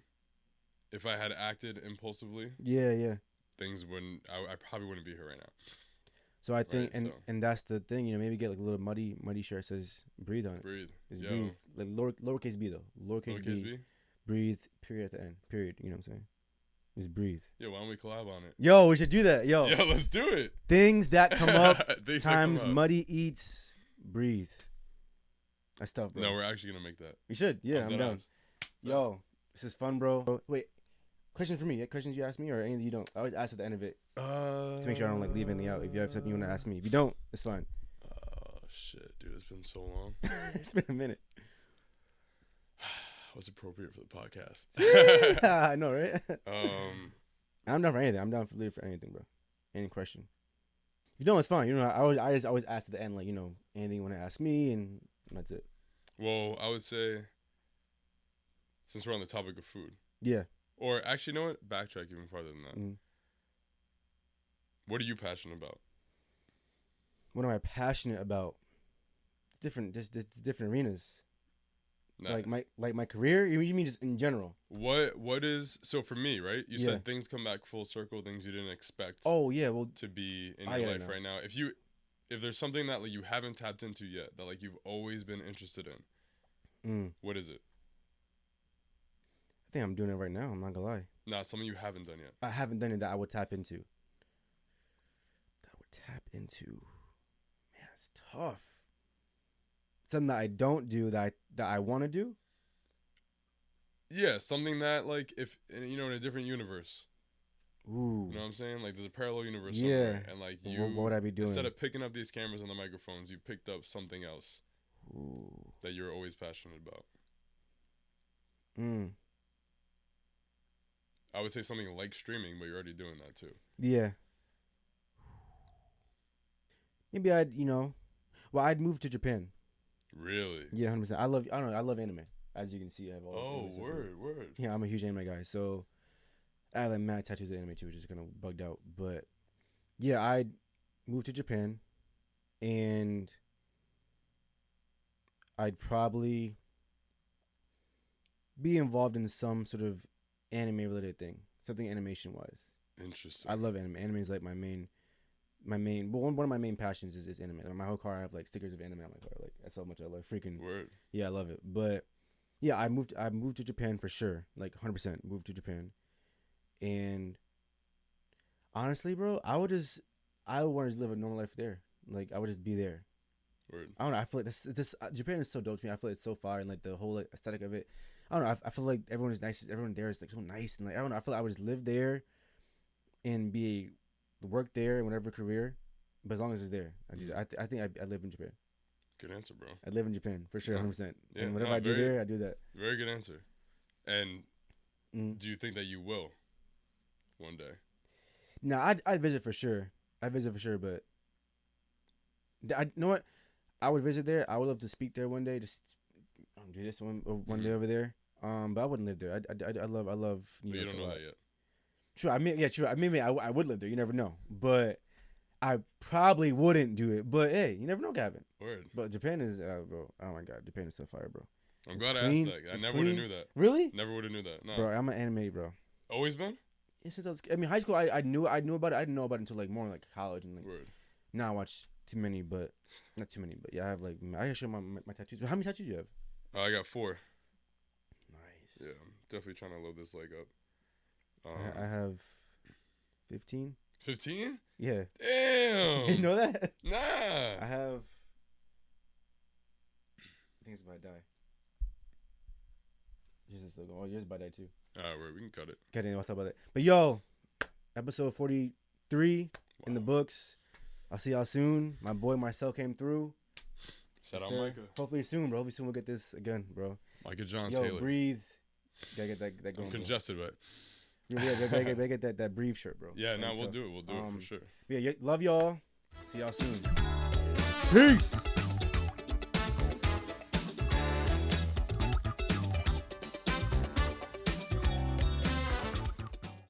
If I had acted impulsively, things wouldn't. I probably wouldn't be here right now. So I think, and that's the thing, you know, maybe get like a little muddy shirt says breathe on it. Breathe. Breathe. Like lowercase b though. Lowercase b. Breathe. Period at the end. Period. You know what I'm saying? Just breathe. Yo, why don't we collab on it? Yo, we should do that. Yo, let's do it. Things that come up times Muddy Eats breathe. That's tough, bro. No, we're actually gonna make that. We should. Yeah, I'm down. Yo, this is fun, bro. Wait, question for me. Questions you ask me or anything you don't? I always ask at the end of it to make sure I don't like leave anything out. If you have something you want to ask me, if you don't, it's fine. Oh shit, dude, it's been so long. It's been a minute. What's appropriate for the podcast? I know, right? I'm down for anything. I'm down for anything, bro. Any question. If you don't, it's fine. You know, I just always ask at the end, like, you know, anything you want to ask me, and that's it. Well, I would say, since we're on the topic of food. Yeah. Or actually, you know what? Backtrack even farther than that. Mm. What are you passionate about? What am I passionate about? Different arenas. Nah. Like my career? You mean just in general? What is so for me, right? You said things come back full circle, things you didn't expect. Oh yeah, well to be in your life right now. If there's something that like you haven't tapped into yet that like you've always been interested in, what is it? I think I'm doing it right now. I'm not gonna lie. Nah, something you haven't done yet. I haven't done it that I would tap into. Man, it's tough. Something that I don't do that I want to do. Yeah, something that like if you know in a different universe. Ooh. You know what I'm saying? Like there's a parallel universe somewhere, and like what would I be doing? Instead of picking up these cameras and the microphones, you picked up something else. Ooh. That you're always passionate about. I would say something like streaming, but you're already doing that too. Yeah. Maybe I'd move to Japan. Really? Yeah, 100%. I love anime. As you can see, I have all. Oh, word. Yeah, I'm a huge anime guy, so I have like mad tattoos of anime too, which is kind of bugged out. But yeah, I'd move to Japan, and I'd probably be involved in some sort of anime related thing, something animation wise. Interesting. I love anime. Anime is like my main. Well, one of my main passions is anime. Like my whole car, I have like stickers of anime on my car. Like that's how much I love freaking. Word. Yeah, I love it. But yeah, I moved to Japan for sure. Like 100% moved to Japan. And honestly, bro, I would want to live a normal life there. Like I would just be there. Word. I don't know. I feel like this Japan is so dope to me. I feel like it's so far and like the whole like aesthetic of it. I don't know. I feel like everyone is nice. Everyone there is like so nice and like I don't know. I feel like I would just live there and work there in whatever career, but as long as it's there, I do that. I think I live in Japan. Good answer, bro. I live in Japan for sure, 100%. Yeah, and whatever I do there, I do that. Very good answer. And do you think that you will one day? No, I'd visit for sure. I'd visit for sure, but you know what? I would visit there. I would love to speak there one day. Just do this one day over there. But I wouldn't live there. I love New York. But you don't know that yet. True. I mean, I would live there. You never know. But I probably wouldn't do it. But hey, you never know, Gavin. Word. But Japan is, bro. Oh my God, Japan is so fire, bro. I'm glad I asked that. I never would have knew that. Really? Never would have knew that. No. Bro, I'm an anime, bro. Always been? Yeah, since I was. I mean, high school, I knew about it. I didn't know about it until like more like college and like. Word. Now I watch too many, but not too many. But yeah, I have like I can show my tattoos. How many tattoos do you have? I got 4. Nice. Yeah, I'm definitely trying to load this leg up. I have 15. 15? Yeah. Damn. You know that? Nah. I think it's about to die. Yours about to die too. Alright, we can cut it. Okay, then I'll talk about it. But yo, episode 43 in the books. I'll see y'all soon. My boy Marcel came through. Shout out Micah. Hopefully soon, bro. Hopefully soon we'll get this again, bro. Micah John Yo, Taylor. Breathe. Gotta get that going. I'm congested, but. Yeah, gotta get that Breathe shirt, bro. Yeah, no, we'll do it. We'll do it for sure. Yeah, love y'all. See y'all soon. Peace.